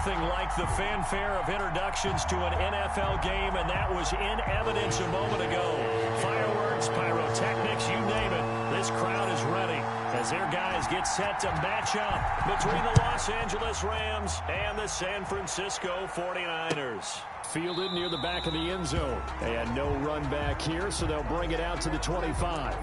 nothing like the fanfare of introductions to an NFL game, and that was in evidence a moment ago. Fireworks, pyrotechnics, you name it. This crowd is ready as their guys get set to match up between the Los Angeles Rams and the San Francisco 49ers. Fielded near the back of the end zone. They had no run back here, so they'll bring it out to the 25.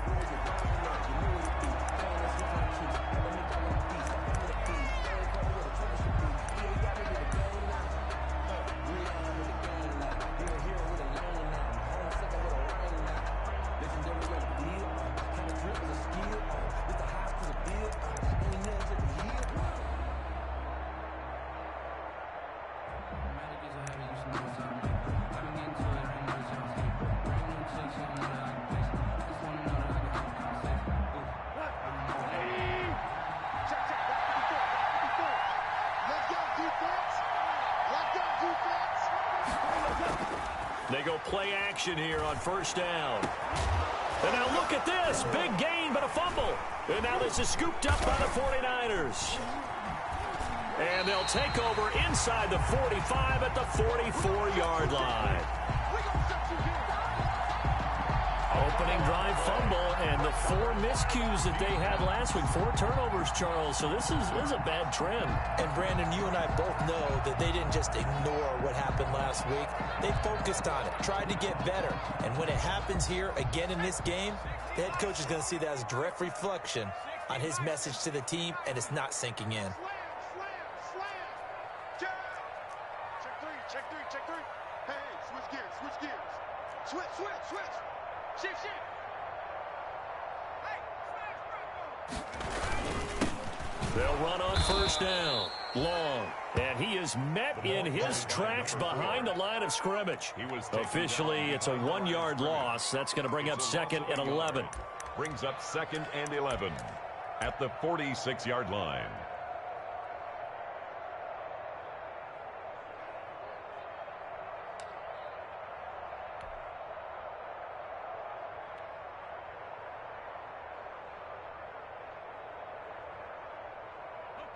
They go play action here on first down. And now look at this. Big gain, but a fumble. And now this is scooped up by the 49ers. And they'll take over inside the 45 at the 44-yard line. Opening drive fumble, and the 4 miscues that they had last week, 4 turnovers, Charles. So this is a bad trend. And, Brandon, you and I both know that they didn't just ignore what happened last week. They focused on it, tried to get better. And when it happens here again in this game, the head coach is going to see that as a direct reflection on his message to the team, and it's not sinking in. Check three. Hey, switch gears. Switch. Shift. They'll run on first down. Long. And he is met in his tracks behind the line of scrimmage. Officially, it's a 1-yard loss. That's going to bring up 2nd and 11. Brings up 2nd and 11 at the 46-yard line.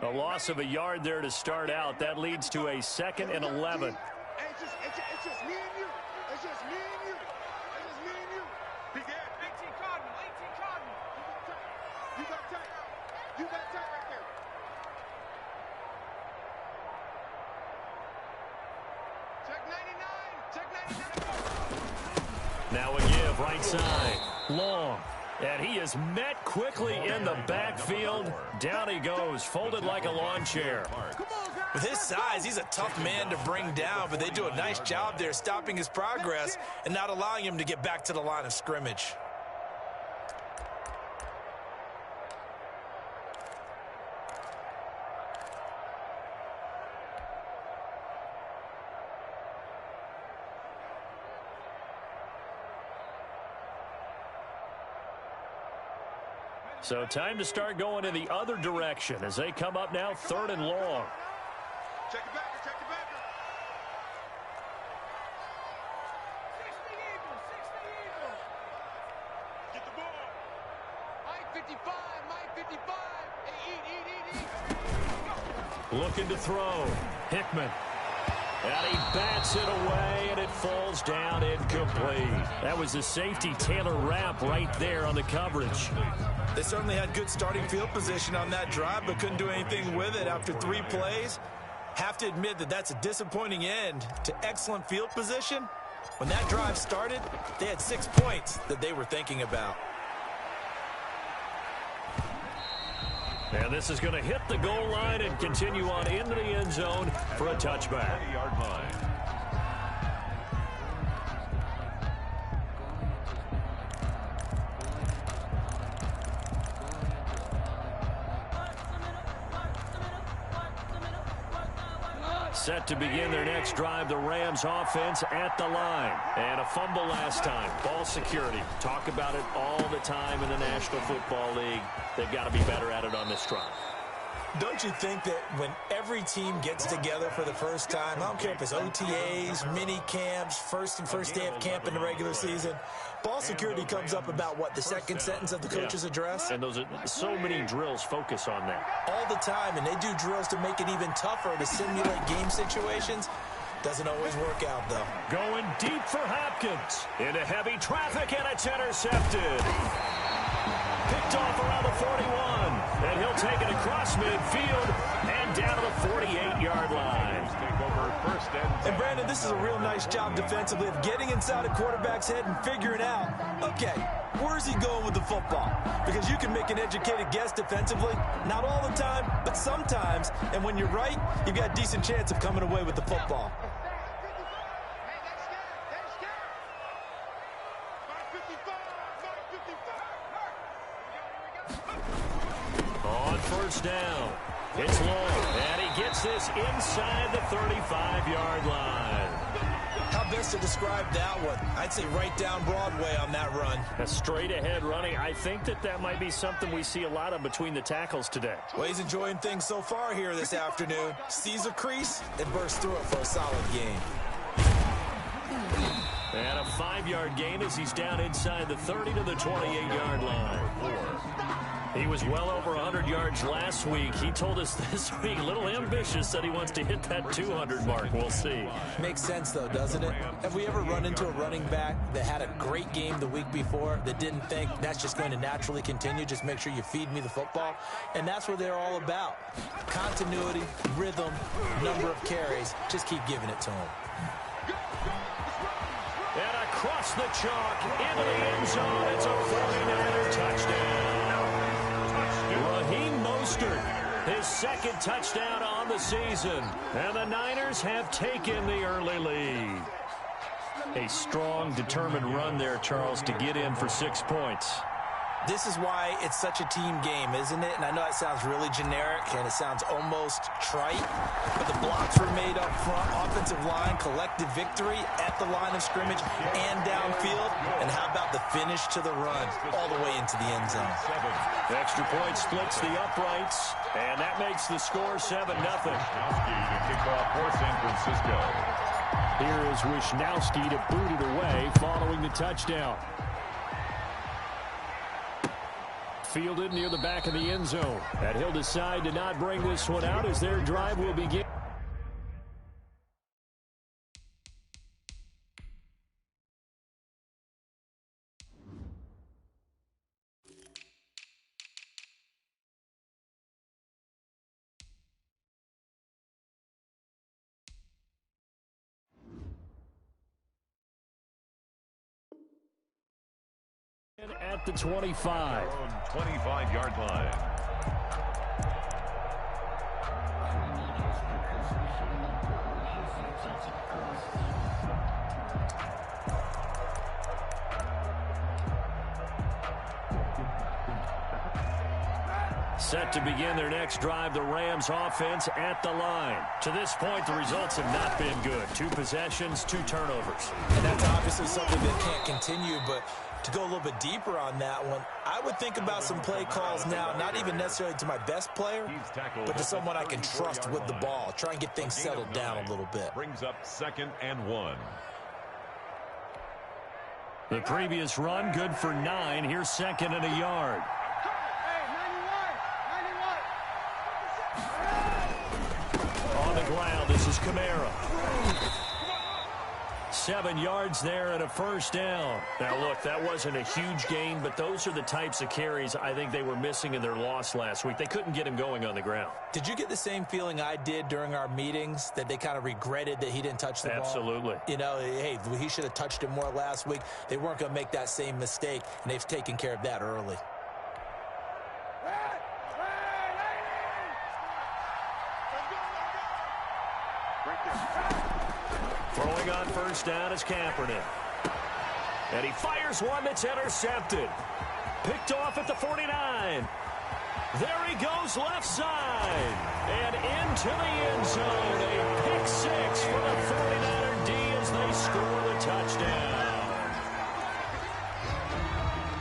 A loss of a yard there to start out. That leads to a 2nd and 11. It's just me and you. Big Ed. 18 Cotton. You got tight right there. Check 99. Now a give right side. Long. And he is met quickly in the backfield. Down he goes, folded like a lawn chair. With his size, he's a tough man to bring down, but they do a nice job there stopping his progress and not allowing him to get back to the line of scrimmage. So time to start going in the other direction as they come up now 3rd and long. Check it back. 60 Eagles. Get the ball. Mike 55. Eat. Looking to throw. Hickman. And he bats it away, and it falls down incomplete. That was the safety, Taylor Rapp, right there on the coverage. They certainly had good starting field position on that drive, but couldn't do anything with it after 3 plays. Have to admit that that's a disappointing end to excellent field position. When that drive started, they had 6 points that they were thinking about. And this is going to hit the goal line and continue on into the end zone for a touchback. 20-yard line. Set to begin their next drive, the Rams offense at the line. And a fumble last time. Ball security. Talk about it all the time in the National Football League. They've got to be better at it on this drive. Don't you think that when every team gets together for the first time, I don't care if it's OTAs, mini camps, first day of camp in the regular season, ball security comes up about what, the second sentence of the coach's address? And those are so many drills focus on that. All the time, and they do drills to make it even tougher to simulate game situations. Doesn't always work out, though. Going deep for Hopkins. Into heavy traffic, and it's intercepted. Picked off around the 41. And he'll take it across midfield and down to the 48-yard line. And, Brandon, this is a real nice job defensively of getting inside a quarterback's head and figuring out, okay, where's he going with the football? Because you can make an educated guess defensively. Not all the time, but sometimes. And when you're right, you've got a decent chance of coming away with the football. On first down, it's long, and he gets this inside the 35-yard line. How best to describe that one? I'd say right down Broadway on that run. A straight-ahead running. I think that might be something we see a lot of between the tackles today. Well, he's enjoying things so far here this afternoon. Sees a crease and bursts through it for a solid game. And a 5-yard gain as he's down inside the 30 to the 28-yard line. He was well over 100 yards last week. He told us this week, a little ambitious, that he wants to hit that 200 mark. We'll see. Makes sense, though, doesn't it? Have we ever run into a running back that had a great game the week before that didn't think that's just going to naturally continue? Just make sure you feed me the football. And that's what they're all about. Continuity, rhythm, number of carries. Just keep giving it to him. And across the chalk, into the end zone, it's a 49er touchdown. Raheem Mostert, his second touchdown on the season. And the Niners have taken the early lead. A strong, determined run there, Charles, to get in for 6 points. This is why it's such a team game, isn't it? And I know it sounds really generic and it sounds almost trite, but the blocks were made up front, offensive line, collective victory at the line of scrimmage and downfield. And how about the finish to the run all the way into the end zone? Extra point splits the uprights, and that makes the score 7-0. To kick off for San Francisco. Here is Wisnowski to boot it away following the touchdown. Fielded near the back of the end zone. And he'll decide to not bring this one out as their drive will begin. At the 25. 25-yard line. Set to begin their next drive, the Rams offense at the line. To this point, the results have not been good. 2 possessions, 2 turnovers. And that's obviously something that can't continue, but to go a little bit deeper on that one, I would think about some play calls now, not even necessarily to my best player, but to someone I can trust with the ball. Try and get things settled down a little bit. Brings up 2nd and 1. The previous run, good for 9. Here's 2nd and a yard. On the ground, this is Kamara. 7 yards there and a first down. Now, look, that wasn't a huge gain, but those are the types of carries I think they were missing in their loss last week. They couldn't get him going on the ground. Did you get the same feeling I did during our meetings, that they kind of regretted that he didn't touch the ball? Absolutely. You know, hey, he should have touched it more last week. They weren't going to make that same mistake, and they've taken care of that early. Throwing on first down is Kaepernick. And he fires one that's intercepted. Picked off at the 49. There he goes left side. And into the end zone. A pick 6 for the 49er D as they score the touchdown.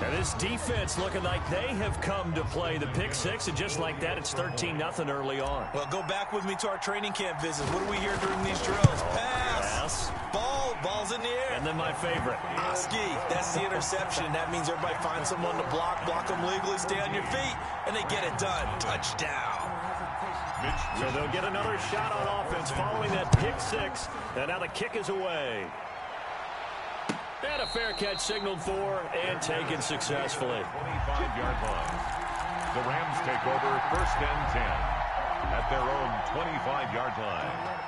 And This defense looking like they have come to play. The pick six, and just like that, it's 13-0 early on. Well, go back with me to our training camp visits. What do we hear during these drills? Pass. Ball's in the air. And then my favorite. Oski, that's the interception. That means everybody finds someone to block them legally, stay on your feet, and they get it done. Touchdown. So they'll get another shot on offense following that pick six. And now the kick is away. And a fair catch signaled for and taken successfully. 25-yard line. The Rams take over 1st and 10 at their own 25-yard line.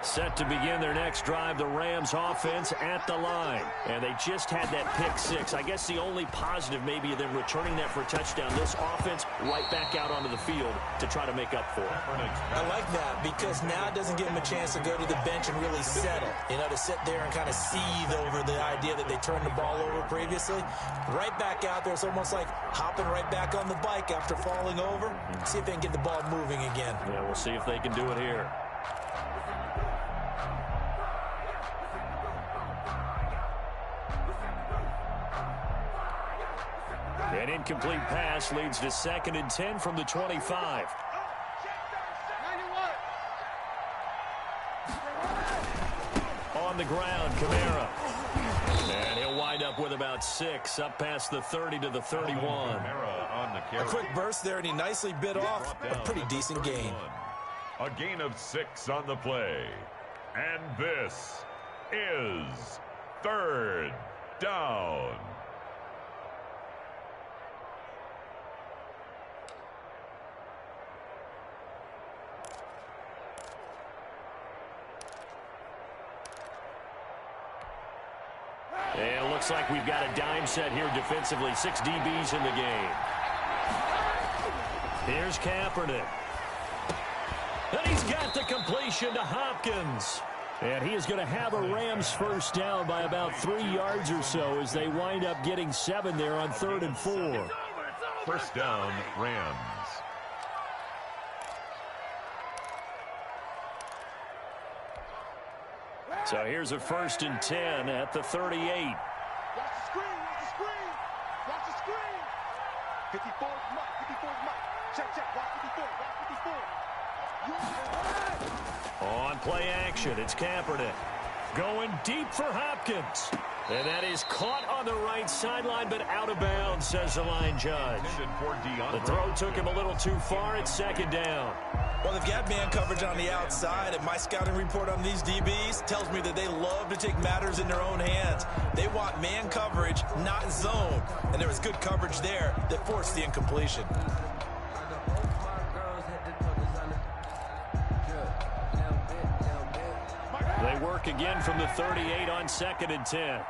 Set to begin their next drive, the Rams offense at the line. And they just had that pick six. I guess the only positive maybe of them returning that for a touchdown. This offense right back out onto the field to try to make up for it. I like that because now it doesn't give them a chance to go to the bench and really settle. You know, to sit there and kind of seethe over the idea that they turned the ball over previously. Right back out there. It's almost like hopping right back on the bike after falling over. See if they can get the ball moving again. Yeah, we'll see if they can do it here. An incomplete pass leads to 2nd and 10 from the 25. On the ground, Kamara. And he'll wind up with about 6, up past the 30 to the 31. A quick burst there, and he nicely bit off a pretty decent gain. A gain of 6 on the play. And this is 3rd down. And it looks like we've got a dime set here defensively. 6 DBs in the game. Here's Kaepernick. And he's got the completion to Hopkins. And he is going to have a Rams first down by about 3 yards or so as they wind up getting 7 there on 3rd and 4. First down, Rams. So here's a 1st and 10 at the 38. Watch the screen, watch the screen. Watch the screen. 54 Mike, 54 Mike. Check, watch 54, watch 54. On play action, it's Kaepernick. Going deep for Hopkins. And that is caught on the right sideline, but out of bounds, says the line judge. The throw took him a little too far. It's 2nd down. Well, they've got man coverage on the outside, and my scouting report on these DBs tells me that they love to take matters in their own hands. They want man coverage, not zone. And there was good coverage there that forced the incompletion. They work again from the 38 on 2nd and 10.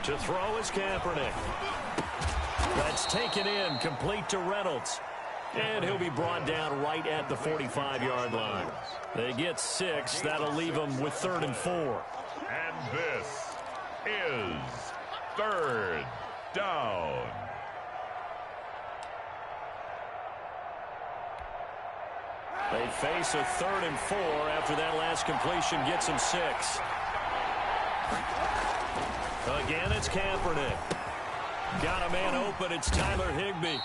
To throw is Kaepernick. That's taken in, complete to Reynolds. And he'll be brought down right at the 45-yard line. They get 6. That'll leave them with 3rd and 4. And this is 3rd down. They face a 3rd and 4 after that last completion gets them 6. Again, it's Kaepernick. Got a man open. It's Tyler Higbee.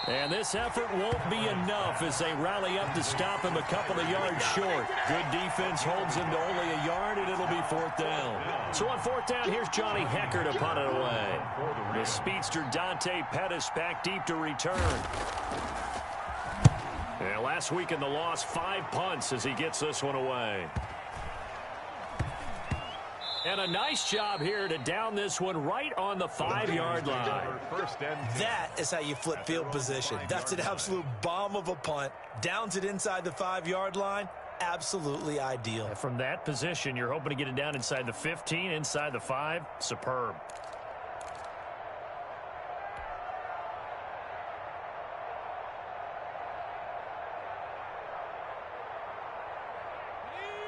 And this effort won't be enough as they rally up to stop him a couple of yards short. Good defense holds him to only a yard, and it'll be 4th down. So on 4th down, here's Johnny Hecker to punt it away. The speedster Dante Pettis back deep to return. And last week in the loss, 5 punts as he gets this one away. And a nice job here to down this one right on the 5-yard line. That is how you flip field position. That's an absolute bomb of a punt. Downs it inside the 5-yard line. Absolutely ideal. From that position, you're hoping to get it down inside the 15, inside the 5. Superb.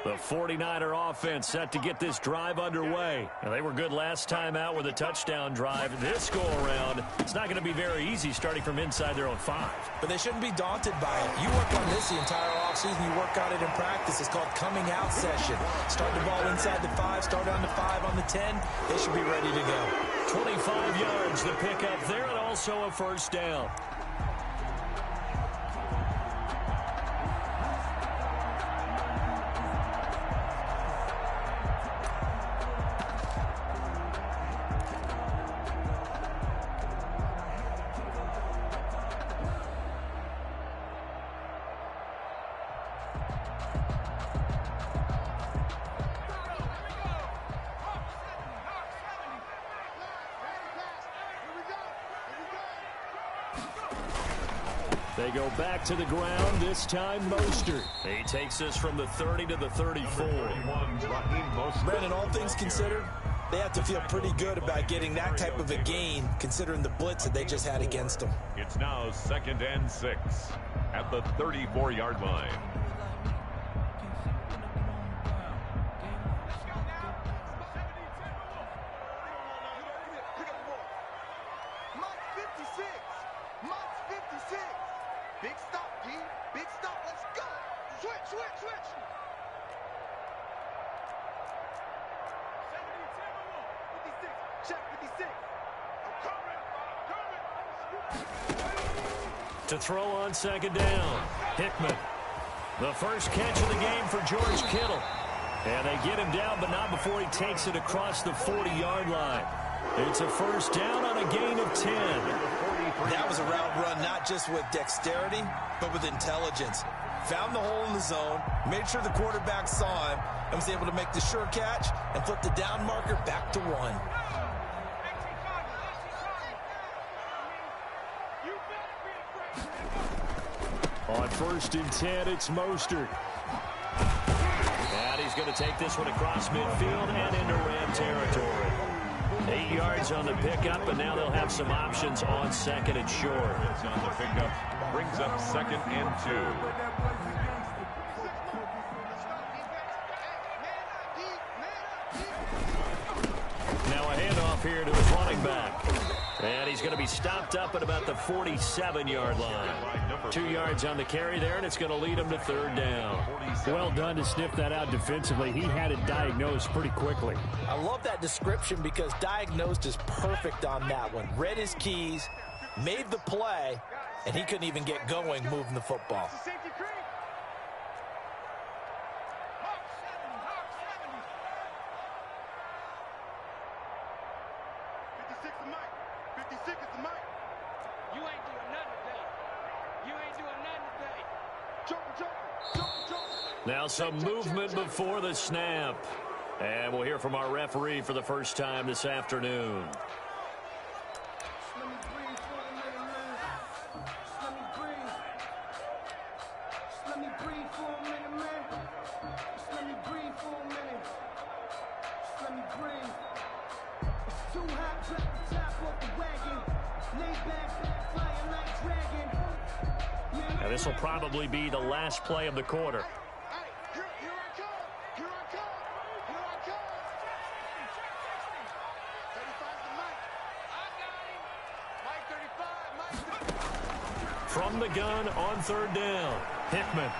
The 49er offense set to get this drive underway. Now, they were good last time out with a touchdown drive. This go-around, it's it's not going to be very easy starting from inside their own 5. But they shouldn't be daunted by it. You work on this the entire offseason. You work on it in practice. It's called coming out session. Start the ball inside the 5, start on the 5, on the 10. They should be ready to go. 25 yards the pickup there, and also a first down. They go back to the ground, this time Mostert. He takes us from the 30 to the 34. Brandon, all things considered, they have to feel pretty good about getting that type of a gain, considering the blitz that they just had against them. It's now 2nd and 6 at the 34-yard line. Big stop, D. Big stop. Let's go. Switch. 70, check 56. I'm coming. To throw on 2nd down, Hickman. The first catch of the game for George Kittle. And they get him down, but not before he takes it across the 40-yard line. It's a first down on a gain of 10. That was a route run not just with dexterity, but with intelligence. Found the hole in the zone, made sure the quarterback saw him, and was able to make the sure catch and flip the down marker back to 1. On 1st and 10, it's Mostert. And he's going to take this one across midfield and into Ram territory. 8 yards on the pickup, and now they'll have some options on 2nd and short. It's on the pickup, brings up 2nd and 2. Now a handoff here to his running back. And he's going to be stopped up at about the 47-yard line. 2 yards on the carry there, and it's going to lead him to 3rd down. Well done to sniff that out defensively. He had it diagnosed pretty quickly. I love that description because diagnosed is perfect on that one. Read his keys, made the play, and he couldn't even get going moving the football. Now some movement before the snap. And we'll hear from our referee for the first time this afternoon. Now this will probably be the last play of the quarter. From the gun on 3rd down, Hickman.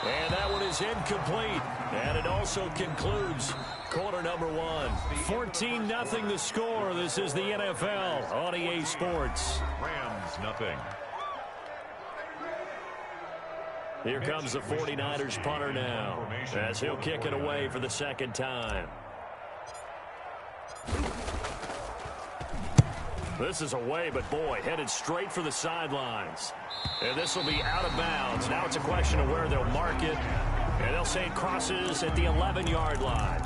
And that one is incomplete. And it also concludes quarter number 1. 14-0 the score. This is the NFL on EA Sports. Rams nothing. Here comes the 49ers punter now, as he'll kick it away for the 2nd time. This is away, but boy, headed straight for the sidelines. And this will be out of bounds. Now it's a question of where they'll mark it. And they'll say it crosses at the 11-yard line.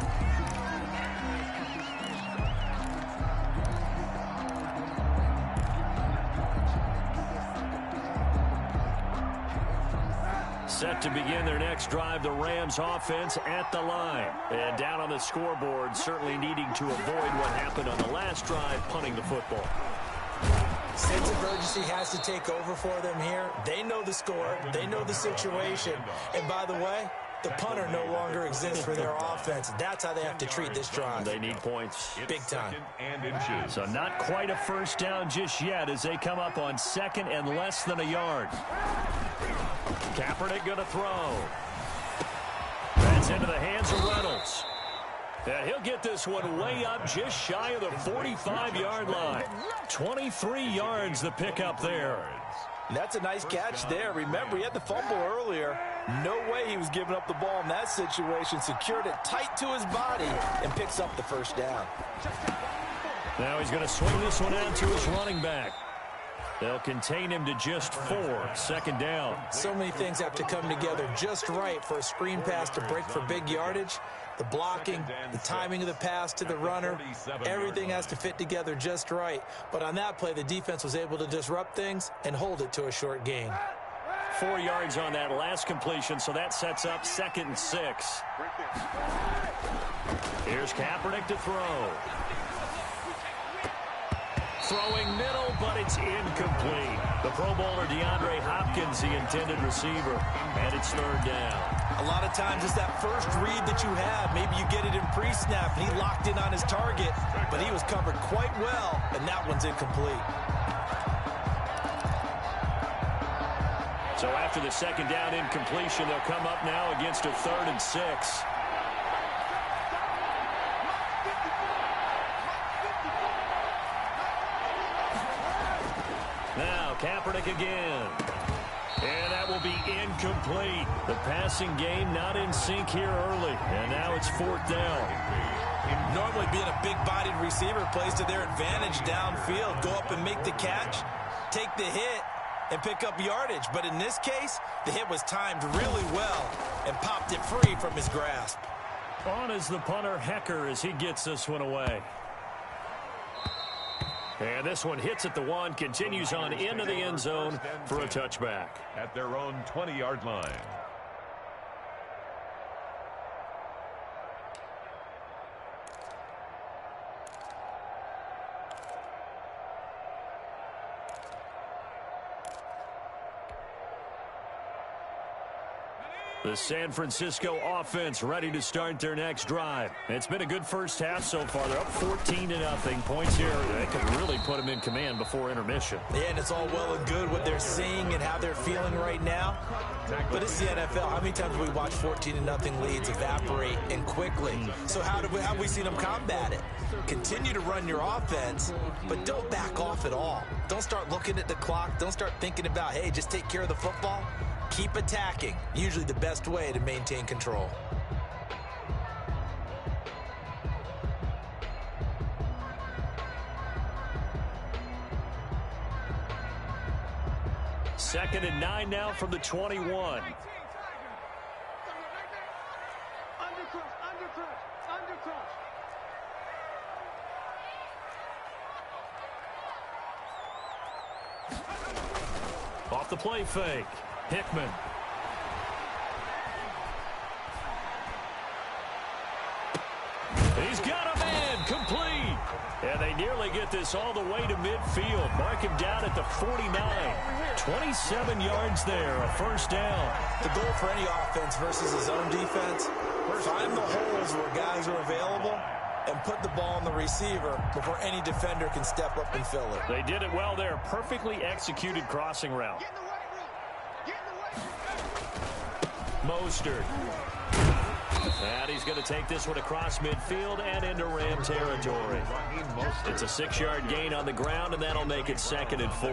Set to begin their next drive, the Rams offense at the line. And down on the scoreboard, certainly needing to avoid what happened on the last drive, punting the football. Sense of urgency has to take over for them here. They know the score. They know the situation. And by the way, The punter no longer exists for their offense. That's how they have to treat this drive. They need points. Big time. And inches. So not quite a first down just yet as they come up on second and less than a yard. Kaepernick going to throw. That's into the hands of Reynolds. And he'll get this one way up just shy of the 45-yard line. 23 yards the pickup there. That's a nice catch there. Remember, he had the fumble earlier. No way he was giving up the ball in that situation. Secured it tight to his body and picks up the first down. Now he's going to swing this one out to his running back. They'll contain him to just 4. Second down. So many things have to come together just right for a screen pass to break for big yardage. The blocking, the timing of the pass to the runner, everything has to fit together just right. But on that play, the defense was able to disrupt things and hold it to a short gain. 4 yards on that last completion, so that sets up 2nd and 6. Here's Kaepernick to throw. Throwing middle, but it's incomplete. The Pro Bowler DeAndre Hopkins, the intended receiver, and it's 3rd down. A lot of times it's that first read that you have. Maybe you get it in pre-snap, and he locked in on his target, but he was covered quite well, and that one's incomplete. So after the 2nd down incompletion, they'll come up now against a 3rd and 6. Now Kaepernick again. And that will be incomplete. The passing game not in sync here early. And now it's 4th down. Normally being a big-bodied receiver plays to their advantage downfield. Go up and make the catch, take the hit, and pick up yardage. But in this case, the hit was timed really well and popped it free from his grasp. On is the punter, Hecker, as he gets this one away. And this one hits at the 1, continues on into the end zone for a touchback. At their own 20-yard line. The San Francisco offense ready to start their next drive. It's been a good first half so far. They're up 14-0. Points here that could really put them in command before intermission. Yeah, and it's all well and good what they're seeing and how they're feeling right now. But it's the NFL. How many times have we watched 14-0 leads evaporate and quickly? So how have we seen them combat it? Continue to run your offense, but don't back off at all. Don't start looking at the clock. Don't start thinking about, hey, just take care of the football. Keep attacking. Usually the best way to maintain control. Second and 9 now from the 21. Off the play fake. Hickman. He's got a man, complete. And they nearly get this all the way to midfield. Mark him down at the 49. 27 yards there, a first down. The goal for any offense versus his own defense, find the holes where guys are available and put the ball on the receiver before any defender can step up and fill it. They did it well there. Perfectly executed crossing route. Mostert. And he's going to take this one across midfield and into Ram territory. It's a 6-yard gain on the ground, and that'll make it 2nd and 4.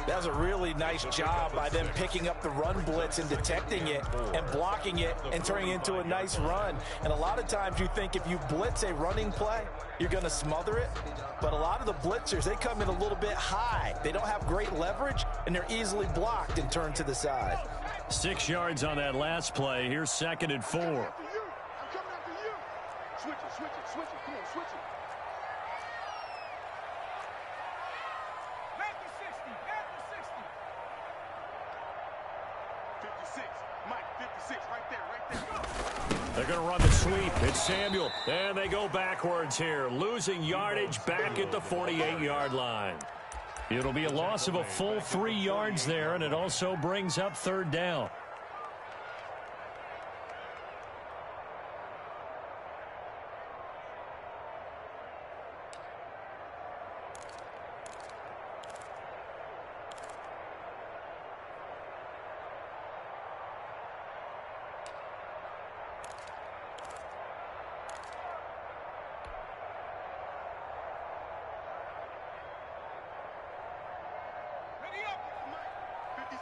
That was a really nice job by them picking up the run blitz and detecting it and blocking it and turning it into a nice run. And a lot of times you think if you blitz a running play, you're going to smother it. But a lot of the blitzers, they come in a little bit high. They don't have great leverage, and they're easily blocked and turned to the side. 6 yards on that last play. Here's 2nd and 4. I'm coming after you. Switch it, switch it, switch it. Come on, switch it. Back to 60, back to 60. 56, Mike, 56, right there. They're going to run the sweep. It's Samuel. And they go backwards here, losing yardage back at the 48-yard line. It'll be a loss of a full 3 yards there, and it also brings up 3rd down.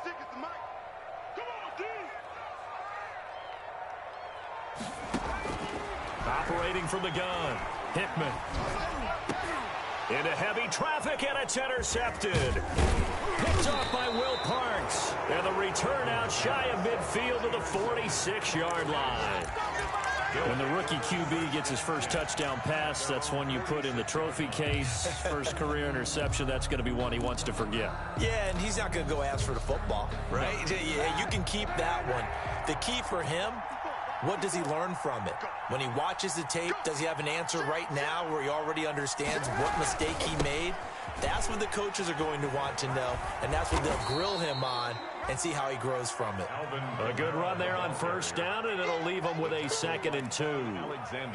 seconds to Mike. Come on, D. Operating from the gun, Hickman. Into heavy traffic, and it's intercepted. Picked off by Will Parks. And the return out shy of midfield to the 46-yard line. When the rookie QB gets his first touchdown pass, that's one you put in the trophy case. First career interception, that's going to be one he wants to forget. Yeah, and he's not going to go ask for the football, right? No. Yeah, you can keep that one. The key for him, what does he learn from it? When he watches the tape, does he have an answer right now where he already understands what mistake he made? That's what the coaches are going to want to know, and that's what they'll grill him on and see how he grows from it. A good run there on first down, and it'll leave him with a 2nd and 2.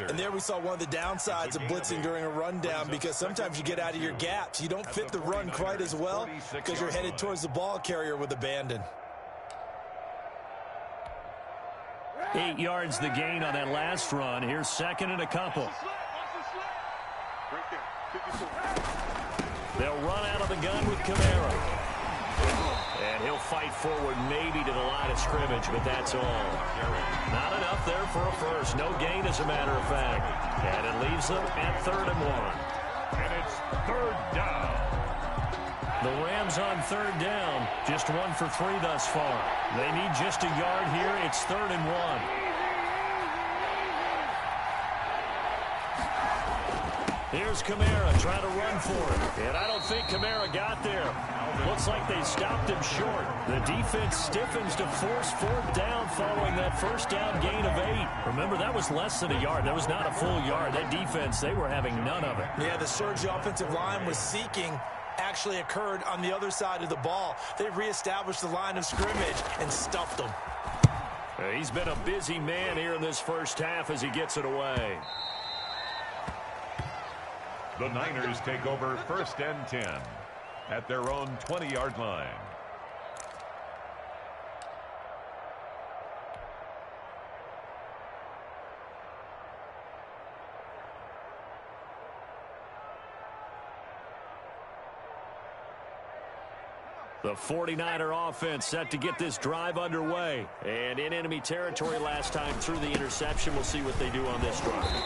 And there we saw one of the downsides of blitzing during a rundown, because sometimes you get out of your gaps. You don't fit the run quite as well because you're headed towards the ball carrier with abandon. 8 yards the gain on that last run. Here's 2nd and a couple. They'll run out of the gun with Kamara. And he'll fight forward maybe to the line of scrimmage, but that's all. Not enough there for a first. No gain, as a matter of fact. And it leaves them at 3rd and 1. And it's 3rd down. The Rams on 3rd down. Just 1 for 3 thus far. They need just a yard here. It's 3rd and 1. Here's Kamara trying to run for it. And I don't think Kamara got there. Looks like they stopped him short. The defense stiffens to force 4th down following that first down gain of 8. Remember, that was less than a yard. That was not a full yard. That defense, they were having none of it. Yeah, the surge the offensive line was seeking actually occurred on the other side of the ball. They reestablished the line of scrimmage and stuffed them. He's been a busy man here in this first half as he gets it away. The Niners take over 1st and 10 at their own 20-yard line. The 49er offense set to get this drive underway. And in enemy territory last time through the interception. We'll see what they do on this drive.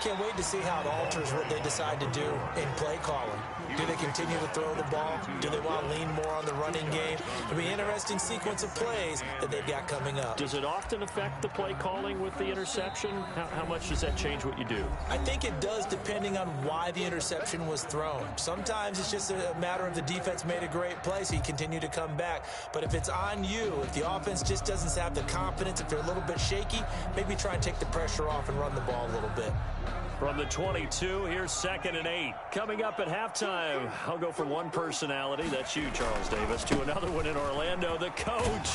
Can't wait to see how it alters what they decide to do in play calling. Do they continue to throw the ball? Do they want to lean more on the running game? It'll be an interesting sequence of plays that they've got coming up. Does it often affect the play calling with the interception? How much does that change what you do? I think it does, depending on why the interception was thrown. Sometimes it's just a matter of the defense made a great play, so you continue to come back. But if it's on you, if the offense just doesn't have the confidence, if they're a little bit shaky, maybe try and take the pressure off and run the ball a little bit. From the 22, here's 2nd and 8. Coming up at halftime, I'll go from one personality, that's you, Charles Davis, to another one in Orlando, the coach.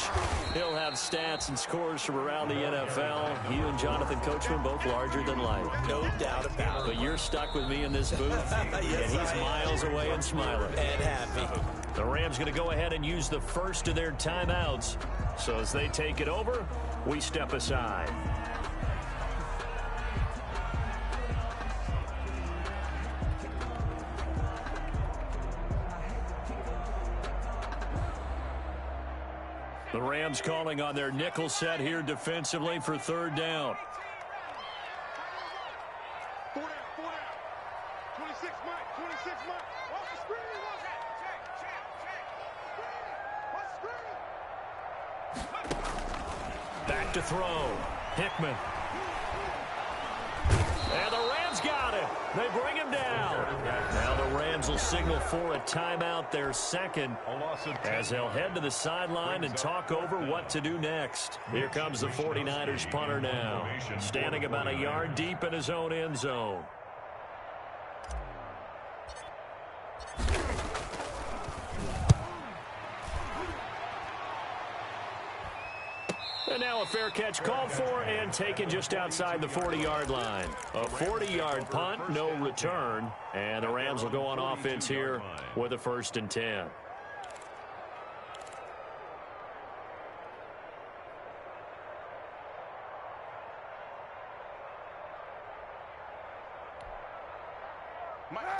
He'll have stats and scores from around the NFL. You and Jonathan Coachman, both larger than life. No doubt about it. But you're stuck with me in this booth, yes, and he's miles away and smiling. And happy. The Rams going to go ahead and use the first of their timeouts. So as they take it over, we step aside. The Rams calling on their nickel set here defensively for 3rd down. 4 down, 4 down. 26 Mike, 26 Mike. Watch the screen, watch it. Watch the screen. Back to throw. Hickman. And the Rams got it. They bring him down. Now the Rams will signal for a timeout, their 2nd, as they'll head to the sideline and talk over what to do next. Here comes the 49ers punter now, standing about a yard deep in his own end zone. And now a fair catch called for and taken just outside the 40-yard line. A 40-yard punt, no return. And the Rams will go on offense here with a 1st and 10.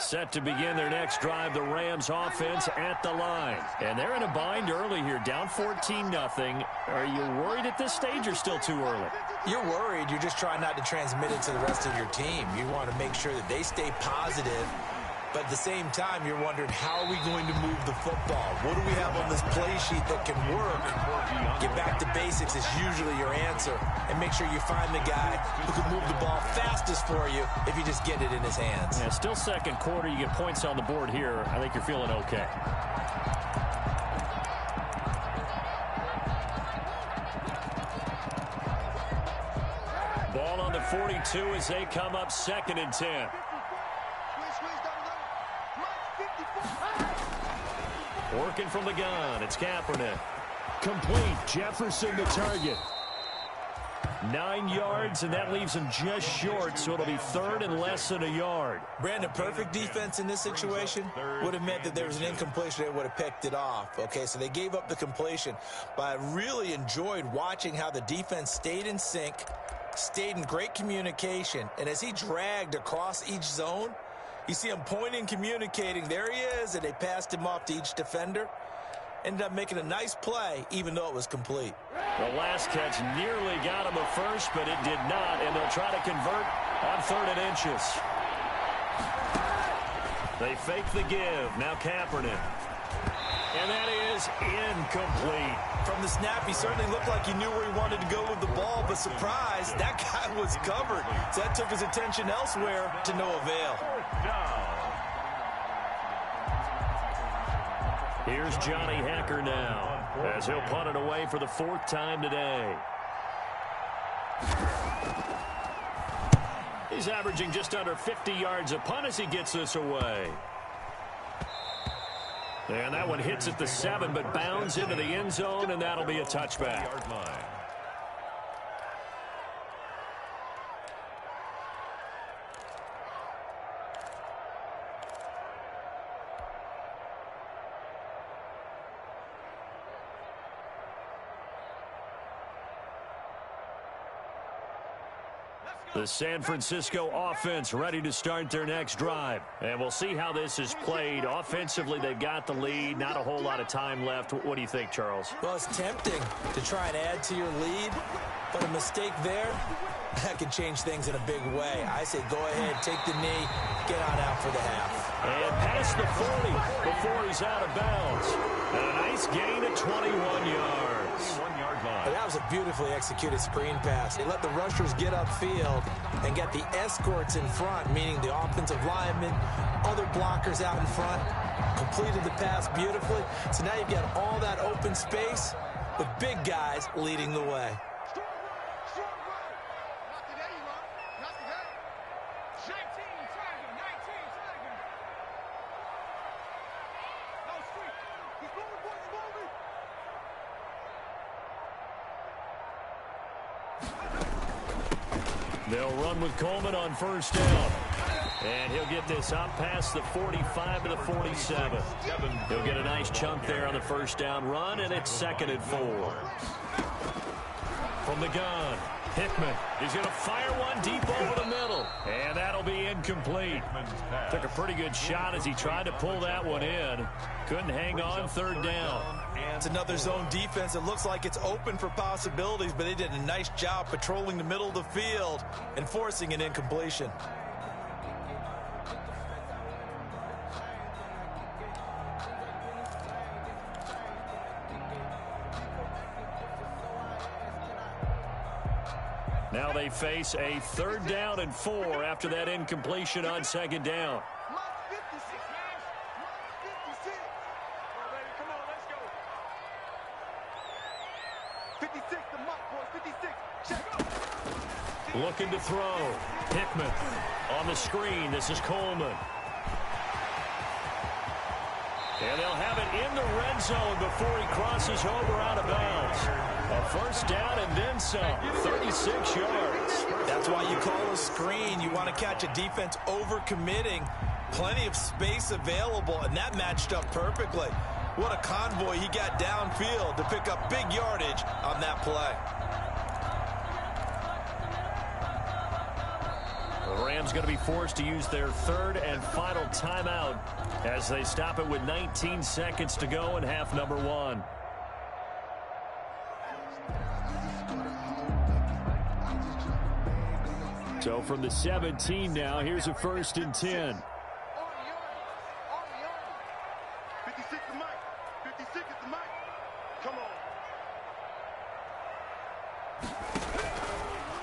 Set to begin their next drive, the Rams offense at the line. And they're in a bind early here, down 14-0. Are you worried at this stage or still too early? You're worried. You're just trying not to transmit it to the rest of your team. You want to make sure that they stay positive. But at the same time, you're wondering, how are we going to move the football? What do we have on this play sheet that can work? Get back to basics is usually your answer. And make sure you find the guy who can move the ball fastest for you if you just get it in his hands. Yeah, still second quarter. You get points on the board here. I think you're feeling okay. Ball on the 42 as they come up 2nd and 10. Working from the gun, it's Kaepernick. Complete. Jefferson the target. 9 yards, and that leaves him just short, so it'll be 3rd and less than a yard. Brandon, perfect defense in this situation would have meant that there was an incompletion that would have picked it off. Okay, so they gave up the completion, but I really enjoyed watching how the defense stayed in sync, stayed in great communication, and as he dragged across each zone, you see him pointing, communicating. There he is, and they passed him off to each defender. Ended up making a nice play, even though it was complete. The last catch nearly got him a first, but it did not, and they'll try to convert on 3rd and inches. They fake the give. Now Kaepernick. And that is incomplete. From the snap, he certainly looked like he knew where he wanted to go with the ball, but surprise, that guy was covered. So that took his attention elsewhere to no avail. Here's Johnny Hacker now, as he'll punt it away for the 4th time today. He's averaging just under 50 yards a punt as he gets this away. And that one hits at the 7, but bounds into the end zone, and that'll be a touchback. The San Francisco offense ready to start their next drive. And we'll see how this is played. Offensively, they've got the lead. Not a whole lot of time left. What do you think, Charles? Well, it's tempting to try and add to your lead, but a mistake there, that could change things in a big way. I say go ahead, take the knee, get on out for the half. And past the 40 before he's out of bounds. And a nice gain of 21 yards. But that was a beautifully executed screen pass. They let the rushers get upfield and get the escorts in front, meaning the offensive linemen, other blockers out in front, completed the pass beautifully. So now you've got all that open space with big guys leading the way. They'll run with Coleman on 1st down. And he'll get this up past the 45 to the 47. He'll get a nice chunk there on the 1st down run, and it's 2nd and 4. From the gun, Hickman. He's going to fire one deep over the middle. And that'll be incomplete. Took a pretty good shot as he tried to pull that one in. Couldn't hang on 3rd down. It's another zone defense. It looks like it's open for possibilities, but they did a nice job patrolling the middle of the field and forcing an incompletion. Now they face a 3rd down and 4 after that incompletion on 2nd down. Looking to throw. Hickman on the screen. This is Coleman. And they'll have it in the red zone before he crosses over out of bounds. A 1st down and then some. 36 yards. That's why you call a screen. You want to catch a defense overcommitting. Plenty of space available, and that matched up perfectly. What a convoy he got downfield to pick up big yardage on that play. The Rams going to be forced to use their third and final timeout as they stop it with 19 seconds to go in half number one. So from the 17 now, here's a 1st and 10. 56 to Mike. 56 is the Mike. Come on.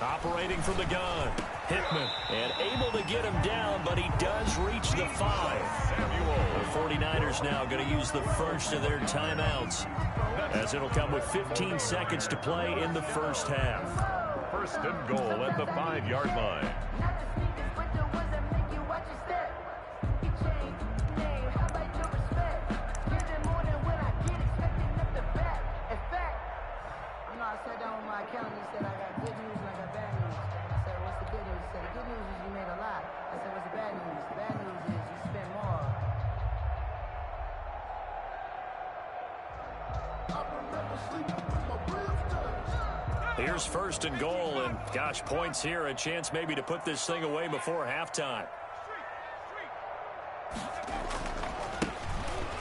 Operating from the gun. Hickman. And able to get him down, but he does reach the 5. The 49ers now going to use the first of their timeouts, as it'll come with 15 seconds to play in the first half. 1st and goal at the 5-yard line. I sat down with my accountant. He said, I got good news and I got bad news. I said, what's the good news? He said, the good news is you made a lot. I said, what's the bad news? The bad news is you spent more. Here's 1st and goal, and gosh, points here, a chance maybe to put this thing away before halftime.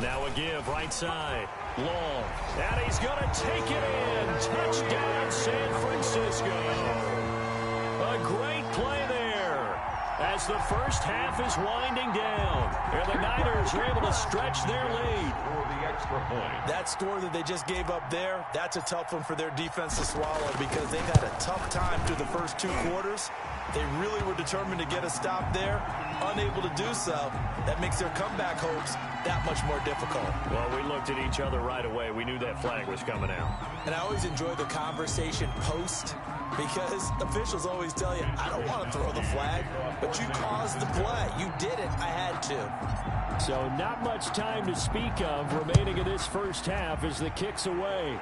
Now a give, right side, long, and he's going to take it in. Touchdown, San Francisco. A great play there as the first half is winding down, and the Niners are able to stretch their lead. For the extra point. That score that they just gave up there, that's a tough one for their defense to swallow because they've had a tough time through the first 2 quarters. They really were determined to get a stop there, unable to do so. That makes their comeback hopes that much more difficult. Well, we looked at each other right away. We knew that flag was coming out. And I always enjoy the conversation post because officials always tell you, I don't want to throw the flag, but you caused the play. You did it. I had to. So not much time to speak of remaining in this first half as the kick's away.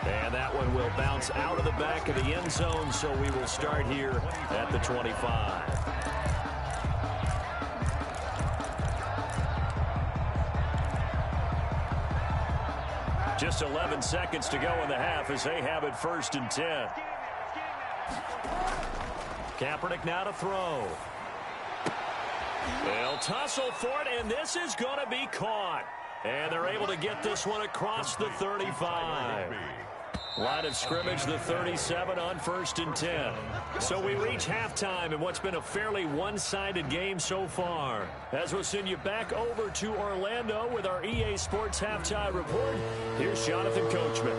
And that one will bounce out of the back of the end zone, so we will start here at the 25. Just 11 seconds to go in the half as they have it 1st and 10. Kaepernick now to throw. They'll tussle for it, and this is going to be caught. And they're able to get this one across the 35. Line of scrimmage, the 37 on 1st and 10. So we reach halftime in what's been a fairly one-sided game so far. As we'll send you back over to Orlando with our EA Sports Halftime Report, here's Jonathan Coachman.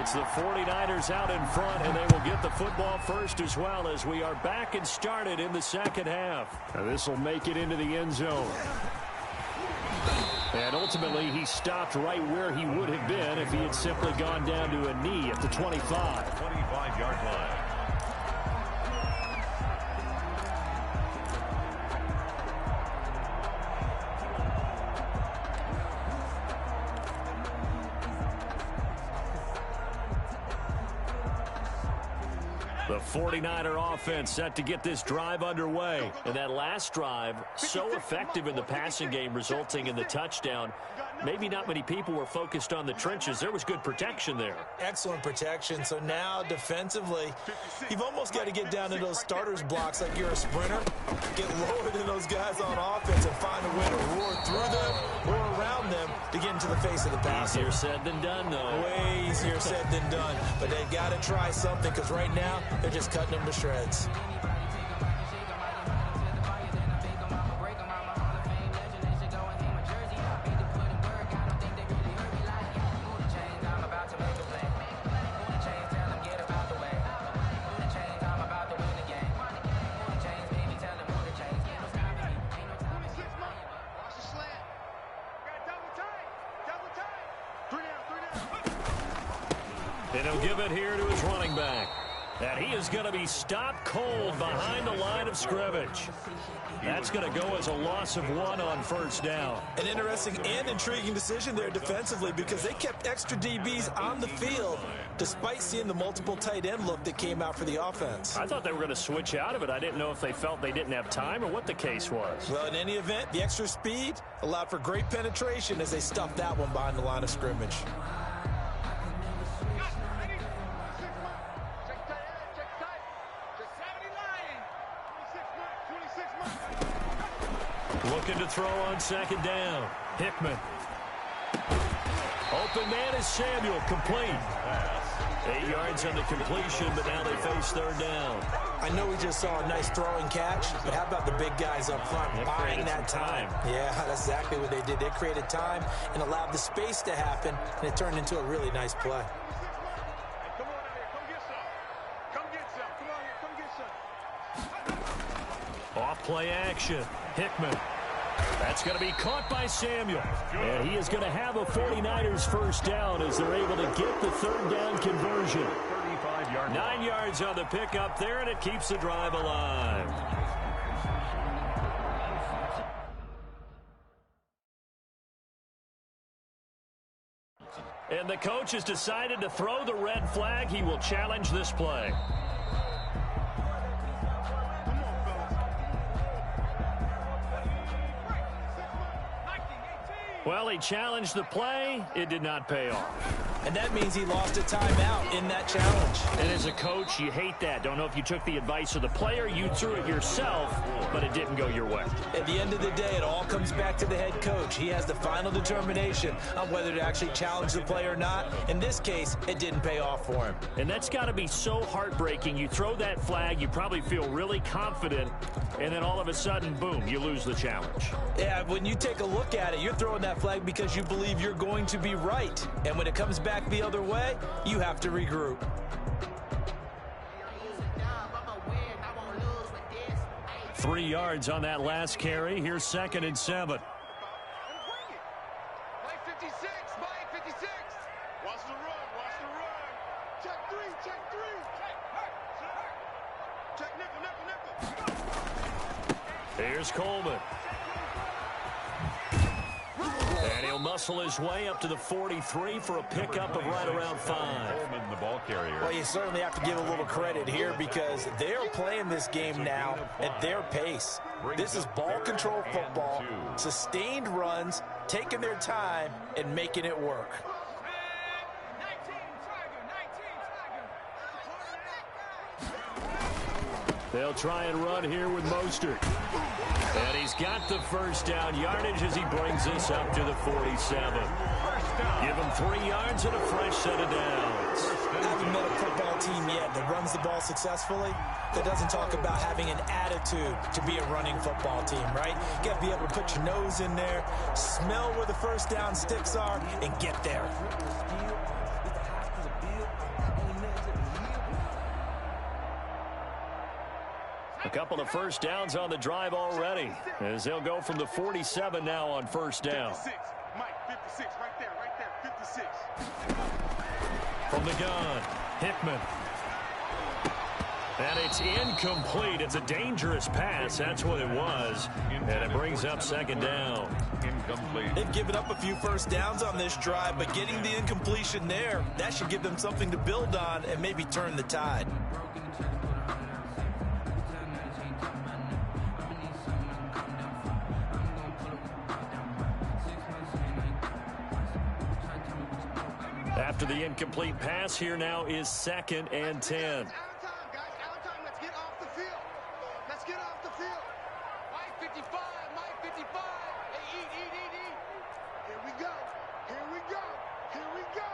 It's the 49ers out in front, and they will get the football first as well as we are back and started in the second half. Now this will make it into the end zone. And ultimately, he stopped right where he would have been if he had simply gone down to a knee at the 25. 25-yard line. The 49er offense set to get this drive underway. And that last drive, so effective in the passing game, resulting in the touchdown. Maybe not many people were focused on the trenches. There was good protection there. Excellent protection. So now defensively, you've almost got to get down to those starters blocks like you're a sprinter. Get lower than those guys on offense and find a way to roar through them or around them to get into the face of the passer. Easier said than done, though. Way easier said than done. But they've got to try something because right now they're just cutting them to shreds. And he'll give it here to his running back. And he is going to be stopped cold behind the line of scrimmage. That's going to go as a loss of 1 on first down. An interesting and intriguing decision there defensively because they kept extra DBs on the field despite seeing the multiple tight end look that came out for the offense. I thought they were going to switch out of it. I didn't know if they felt they didn't have time or what the case was. Well, in any event, the extra speed allowed for great penetration as they stuffed that one behind the line of scrimmage. Looking to throw on second down. Hickman. Open man is Samuel, complete. 8 yards on the completion, but now they face third down. I know we just saw a nice throwing catch, but how about the big guys up front buying that time? Yeah, that's exactly what they did. They created time and allowed the space to happen, and it turned into a really nice play. Come on out here. Come get some. Come get some. Come on here. Come get some. Off play action. Hickman. That's going to be caught by Samuel. And he is going to have a 49ers first down as they're able to get the third down conversion. 9 yards on the pickup there, and it keeps the drive alive. And the coach has decided to throw the red flag. He will challenge this play. Well, he challenged the play. It did not pay off. And that means he lost a timeout in that challenge. And as a coach, you hate that. Don't know if you took the advice of the player, you threw it yourself, but it didn't go your way. At the end of the day, it all comes back to the head coach. He has the final determination on whether to actually challenge the play or not. In this case, it didn't pay off for him. And that's got to be so heartbreaking. You throw that flag, you probably feel really confident, and then all of a sudden, boom, you lose the challenge. Yeah, when you take a look at it, you're throwing that flag because you believe you're going to be right. And when it comes back the other way, you have to regroup. Three yards on that last carry. Here's 2nd and 7. Mike 56, Mike 56. Watch the run, watch the run. Check three, check three. Check nickel. Here's Coleman. And he'll muscle his way up to the 43 for a pickup of right around 5. Coleman, the ball carrier. Well, you certainly have to give a little credit here because they're playing this game now at their pace. This is ball control football, sustained runs, taking their time, and making it work. They'll try and run here with Mostert. And he's got the first down yardage as he brings us up to the 47. Give him 3 yards and a fresh set of downs. I haven't met a football team yet that runs the ball successfully that doesn't talk about having an attitude to be a running football team, right? You got to be able to put your nose in there, smell where the first down sticks are, and get there. A couple of first downs on the drive already as they'll go from the 47 now on first down. 56, Mike 56, right there, 56. From the gun, Hickman. And it's incomplete. It's a dangerous pass. That's what it was. And it brings up 2nd down. Incomplete. They've given up a few first downs on this drive, but getting the incompletion there, that should give them something to build on and maybe turn the tide. After the incomplete pass, here now is 2nd and 10. Let's get off the field. Let's get off the field. Mike 55, Mike 55. Hey, eat. Here we go. Here we go. Here we go.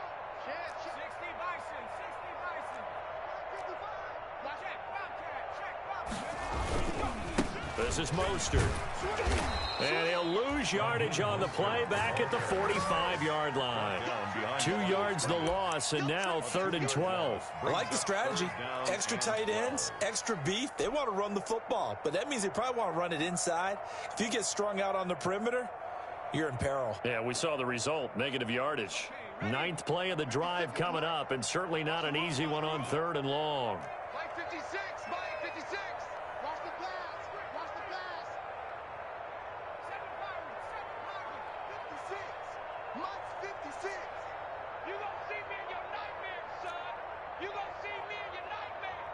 60 Bison, 60 Bison. 55. Check, Bobcat, check, Bobcat. This is Mostert. And he'll lose yardage on the play back at the 45-yard line. 2 yards the loss, and now 3rd and 12. I like the strategy. Extra tight ends, extra beef. They want to run the football, but that means they probably want to run it inside. If you get strung out on the perimeter, you're in peril. Yeah, we saw the result, negative yardage. 9th play of the drive coming up, and certainly not an easy one on 3rd and long. Mike 56, Mike 56. Watch the pass, watch the pass. 56, Mike's 56. You gonna see me in your nightmares, son. You gonna see me in your nightmares.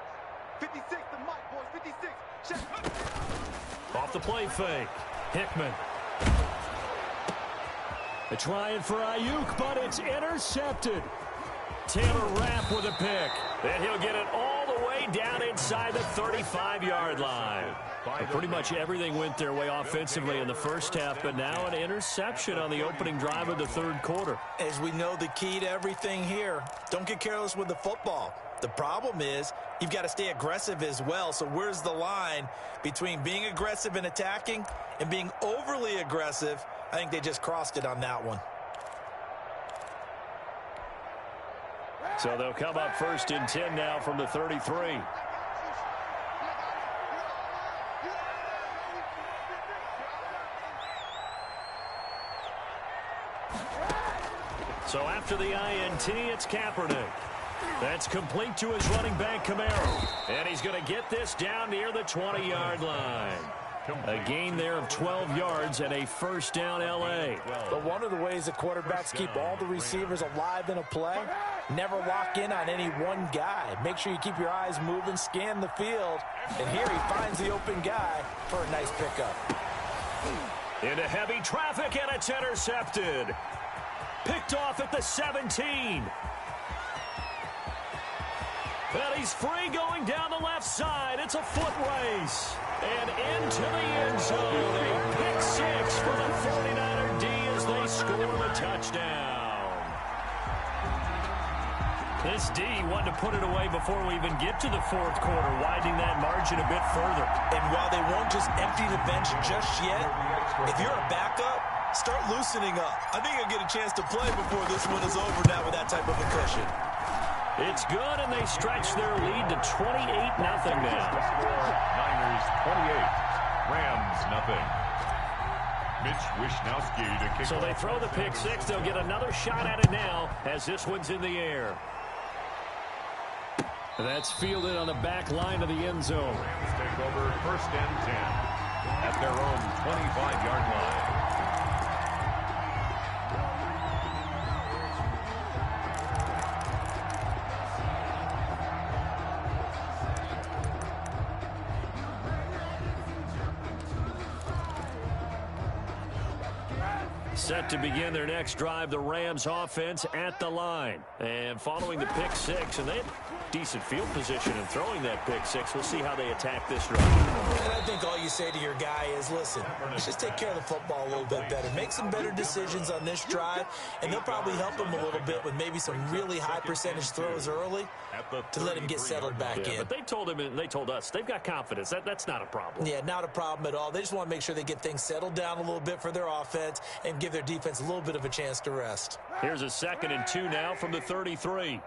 56 to Mike, boys, 56. Check. Off the play fake, Hickman. They're trying for Ayuk, but it's intercepted. Taylor Rapp with a pick. And he'll get it all the way down inside the 35-yard line. Pretty much everything went their way offensively in the first half, but now an interception on the opening drive of the third quarter. As we know, the key to everything here, don't get careless with the football. The problem is you've got to stay aggressive as well. So where's the line between being aggressive and attacking and being overly aggressive? I think they just crossed it on that one. So they'll come up 1st and 10 now from the 33. So after the INT, it's Kaepernick. That's complete to his running back, Camaro. And he's going to get this down near the 20-yard line. A gain there of 12 yards and a first down, L.A. But one of the ways the quarterbacks keep all the receivers alive in a play, never lock in on any one guy. Make sure you keep your eyes moving, scan the field. And here he finds the open guy for a nice pickup. Into heavy traffic, and it's intercepted. Picked off at the 17. And he's free going down the left side. It's a foot race. And into the end zone. A pick six for the 49er D as they score the touchdown. This D wanted to put it away before we even get to the fourth quarter, widening that margin a bit further. And while they won't just empty the bench just yet, if you're a backup, start loosening up. I think you'll get a chance to play before this one is over now with that type of a cushion. It's good, and they stretch their lead to 28-0 now. Niners 28, Rams nothing. Mitch Wishnowski to kick. So they throw the pick six. They'll get another shot at it now as this one's in the air. That's fielded on the back line of the end zone. Rams take over 1st and 10 at their own 25-yard line. Set to begin their next drive, the Rams offense at the line. And following the pick six, and they had decent field position in throwing that pick six. We'll see how they attack this drive. And I think all you say to your guy is, listen, let's just take care of the football a little bit better. Make some better decisions on this drive, and they'll probably help him a little bit with maybe some really high percentage throws early to let him get settled back in. But they told him and they told us they've got confidence. That's not a problem. Yeah, not a problem at all. They just want to make sure they get things settled down a little bit for their offense and give their defense a little bit of a chance to rest. Here's a 2nd and 2 now from the 33.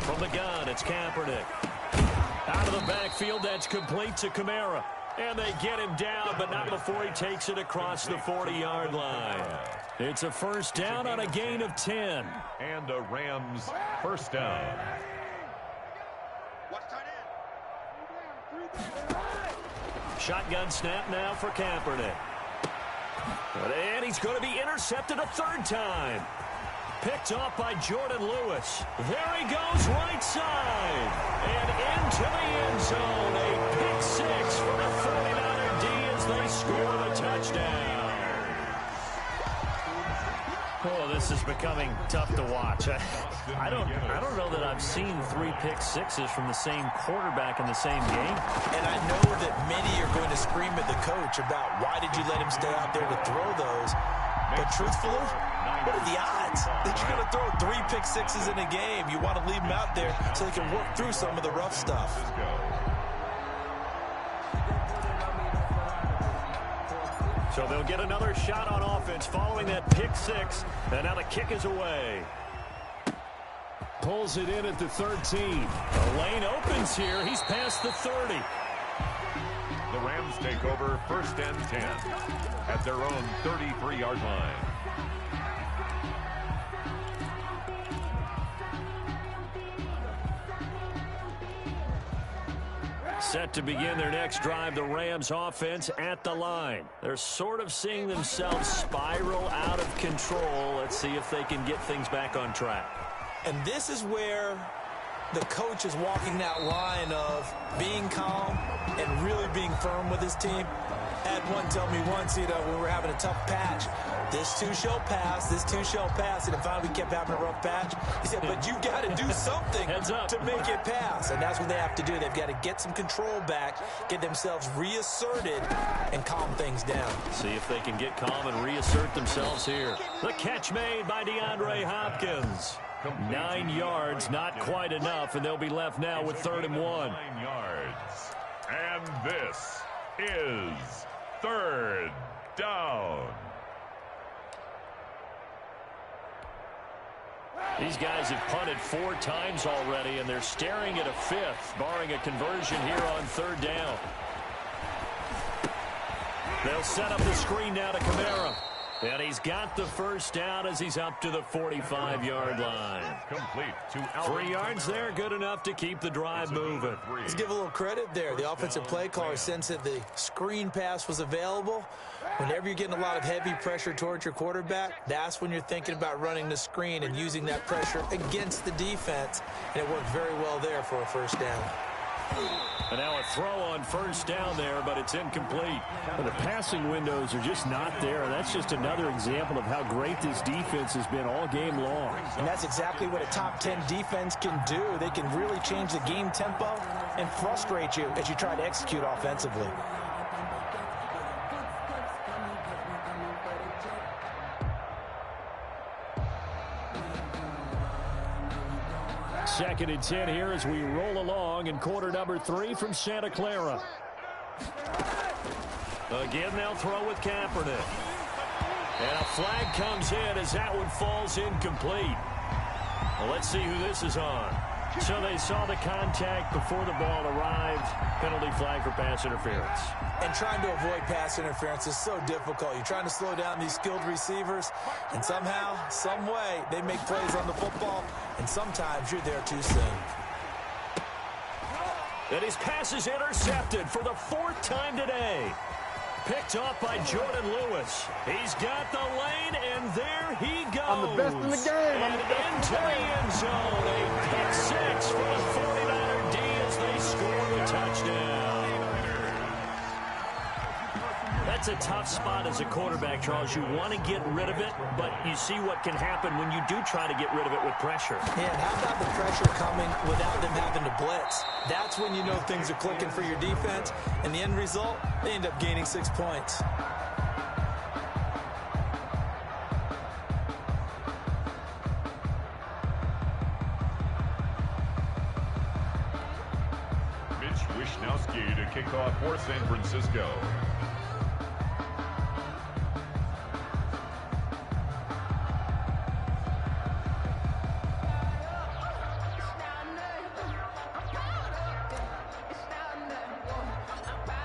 From the gun, it's Kaepernick. Out of the backfield, that's complete to Kamara. And they get him down, but not before he takes it across the 40-yard line. It's a first down on a gain of 10. And a Rams first down. Shotgun snap now for Kaepernick. And he's going to be intercepted a 3rd time. Picked off by Jordan Lewis. There he goes, right side. And into the end zone. A pick six for the 49er D as they score the touchdown. Oh, this is becoming tough to watch. I don't know that I've seen 3 pick sixes from the same quarterback in the same game. And I know that many are going to scream at the coach about why did you let him stay out there to throw those. But truthfully, what are the odds that you're going to throw 3 pick sixes in a game? You want to leave them out there so they can work through some of the rough stuff. So they'll get another shot on offense following that pick six. And now the kick is away. Pulls it in at the 13. The lane opens here. He's past the 30. The Rams take over 1st and 10 at their own 33-yard line. Set to begin their next drive, the Rams offense at the line. They're sort of seeing themselves spiral out of control. Let's see if they can get things back on track. And this is where the coach is walking that line of being calm and really being firm with his team. I had one tell me once, when we were having a tough patch, this too shall pass, this too shall pass, and finally we kept having a rough patch. He said, but you got to do something to make it pass, and that's what they have to do. They've got to get some control back, get themselves reasserted, and calm things down. See if they can get calm and reassert themselves here. The catch made by DeAndre Hopkins. 9 yards, not quite enough, and they'll be left now with 3rd and 1. 9 yards. And this is 3rd down. These guys have punted 4 times already, and they're staring at a 5th, barring a conversion here on 3rd down. They'll set up the screen now to Kamara. And he's got the 1st down as he's up to the 45-yard line. Complete to 3 yards there, good enough to keep the drive moving. Let's give a little credit there. The offensive play caller sensed that the screen pass was available. Whenever you're getting a lot of heavy pressure towards your quarterback, that's when you're thinking about running the screen and using that pressure against the defense. And it worked very well there for a 1st down. And now a throw on 1st down there, but it's incomplete. Well, the passing windows are just not there. That's just another example of how great this defense has been all game long. And that's exactly what a top 10 defense can do. They can really change the game tempo and frustrate you as you try to execute offensively. Second and 10 here as we roll along in quarter number 3 from Santa Clara. Again, they'll throw with Kaepernick. And a flag comes in as that one falls incomplete. Well, let's see who this is on. So they saw the contact before the ball arrived. Penalty flag for pass interference. And trying to avoid pass interference is so difficult. You're trying to slow down these skilled receivers, and somehow, some way, they make plays on the football, and sometimes you're there too soon. And his pass is intercepted for the 4th time today. Picked off by Jordan Lewis. He's got the lane, and there he goes. I'm the best in the game. And into the end zone. A pick 6 for the 49er D as they score the touchdown. That's a tough spot as a quarterback, Charles. You want to get rid of it, but you see what can happen when you do try to get rid of it with pressure. Yeah, and how about the pressure coming without them having to blitz? That's when you know things are clicking for your defense, and the end result, they end up gaining 6 points. Mitch Wishnowski to kick off for San Francisco.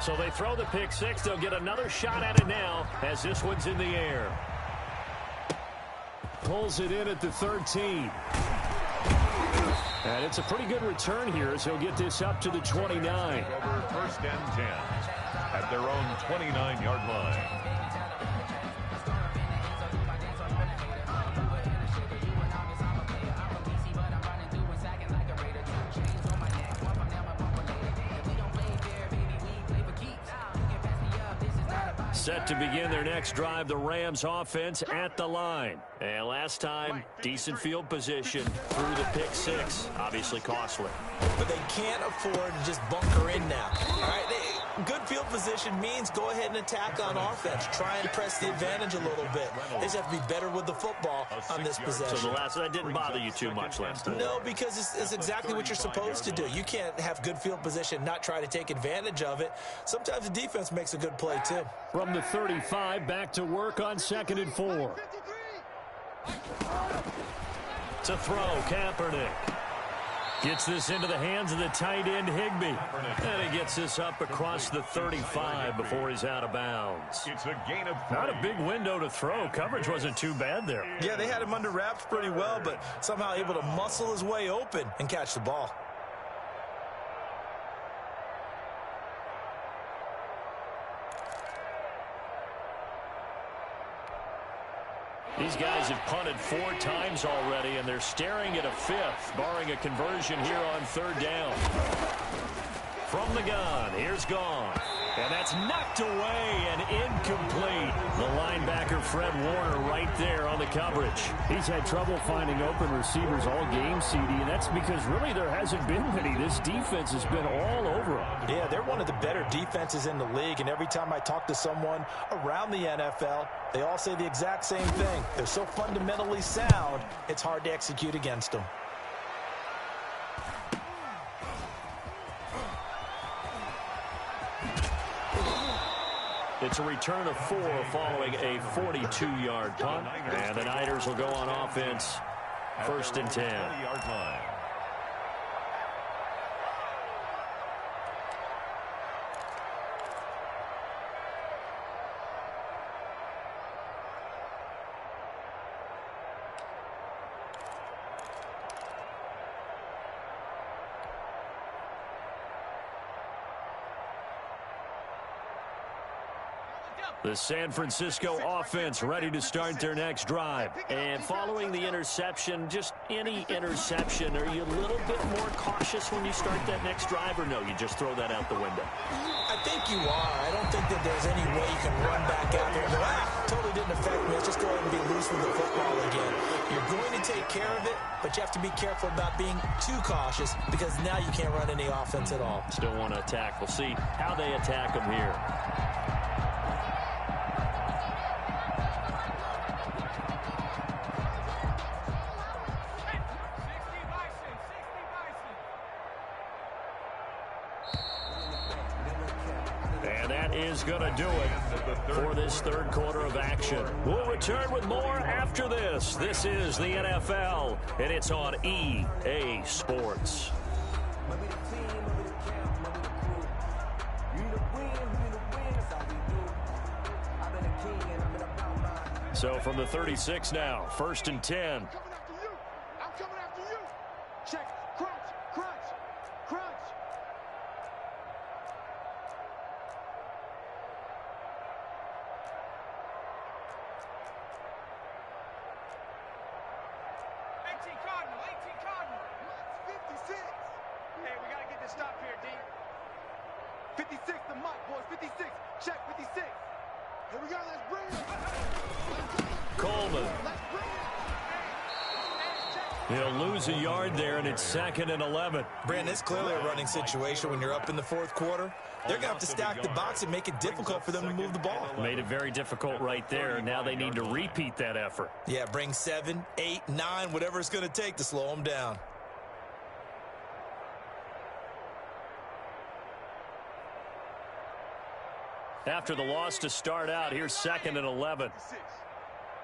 So they throw the pick 6. They'll get another shot at it now as this one's in the air. Pulls it in at the 13. And it's a pretty good return here as he'll get this up to the 29. Over 1st and 10 at their own 29-yard line. Set to begin their next drive, the Rams offense at the line. And last time, decent field position through the pick 6. Obviously costly. But they can't afford to just bunker in now. All right, good field position means go ahead and attack on offense. Try and press the advantage a little bit. They just have to be better with the football on this possession. So that didn't bother you too much last time? No, because it's exactly what you're supposed to do. You can't have good field position, not try to take advantage of it. Sometimes the defense makes a good play, too. From the 35, back to work on 2nd and 4. To throw, Kaepernick. Gets this into the hands of the tight end, Higbee. And he gets this up across the 35 before he's out of bounds. It's a gain of 3. Not a big window to throw. Coverage wasn't too bad there. Yeah, they had him under wraps pretty well, but somehow able to muscle his way open and catch the ball. These guys have punted 4 times already, and they're staring at a 5th, barring a conversion here on 3rd down. From the gun, here's Gone. And that's knocked away and incomplete. The linebacker, Fred Warner, right there on the coverage. He's had trouble finding open receivers all game, CD, and that's because really there hasn't been many. This defense has been all over them. Yeah, they're one of the better defenses in the league, and every time I talk to someone around the NFL, they all say the exact same thing. They're so fundamentally sound, it's hard to execute against them. It's a return of 4 following a 42-yard punt. And the Niners will go on offense. 1st and 10. The San Francisco offense ready to start their next drive. And following the interception, just any interception, are you a little bit more cautious when you start that next drive, or no, you just throw that out the window? I think you are. I don't think that there's any way you can run back out there and go, totally didn't affect me. Let's just go ahead and be loose with the football again. You're going to take care of it, but you have to be careful about being too cautious because now you can't run any offense at all. Still want to attack. We'll see how they attack them here. Going to do it for this 3rd quarter of action. We'll return with more after this. This is the NFL, and it's on EA Sports. So from the 36 now, 1st and 10. I'm coming after you. Check. Crunch. Crunch. Crunch. Stop here, D. 56, the mic, boys. 56. Check, 56. Here we go. Let's bring it. Coleman. Let's bring it. He'll lose a yard there, and it's 2nd and 11. Brandon, it's clearly a running situation when you're up in the 4th quarter. They're going to have to stack the box and make it difficult for them to move the ball. Made it very difficult right there. Now they need to repeat that effort. Yeah, bring 7, 8, 9, whatever it's going to take to slow them down. After the loss to start out, here's 2nd and 11.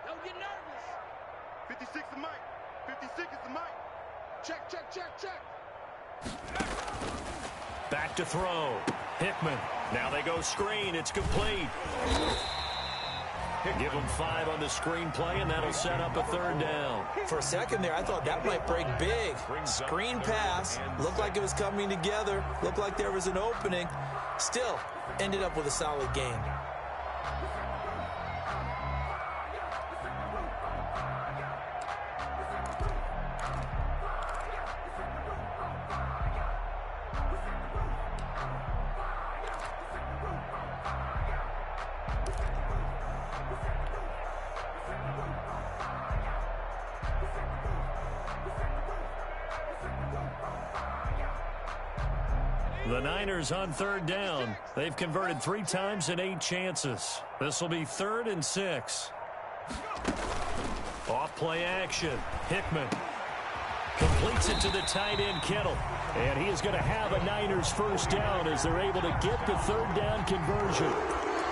Don't get nervous. 56 the mic. 56 is the mic. Check, check, check, check. Back to throw. Hickman. Now they go screen. It's complete. Give them 5 on the screen play, and that'll set up a 3rd down. For a second there, I thought that might break big. Screen pass. Looked like it was coming together. Looked like there was an opening. Still, ended up with a solid game. The Niners on 3rd down. They've converted 3 times in 8 chances. This will be 3rd and 6. Off play action. Hickman completes it to the tight end, Kittle. And he is going to have a Niners 1st down as they're able to get the 3rd down conversion.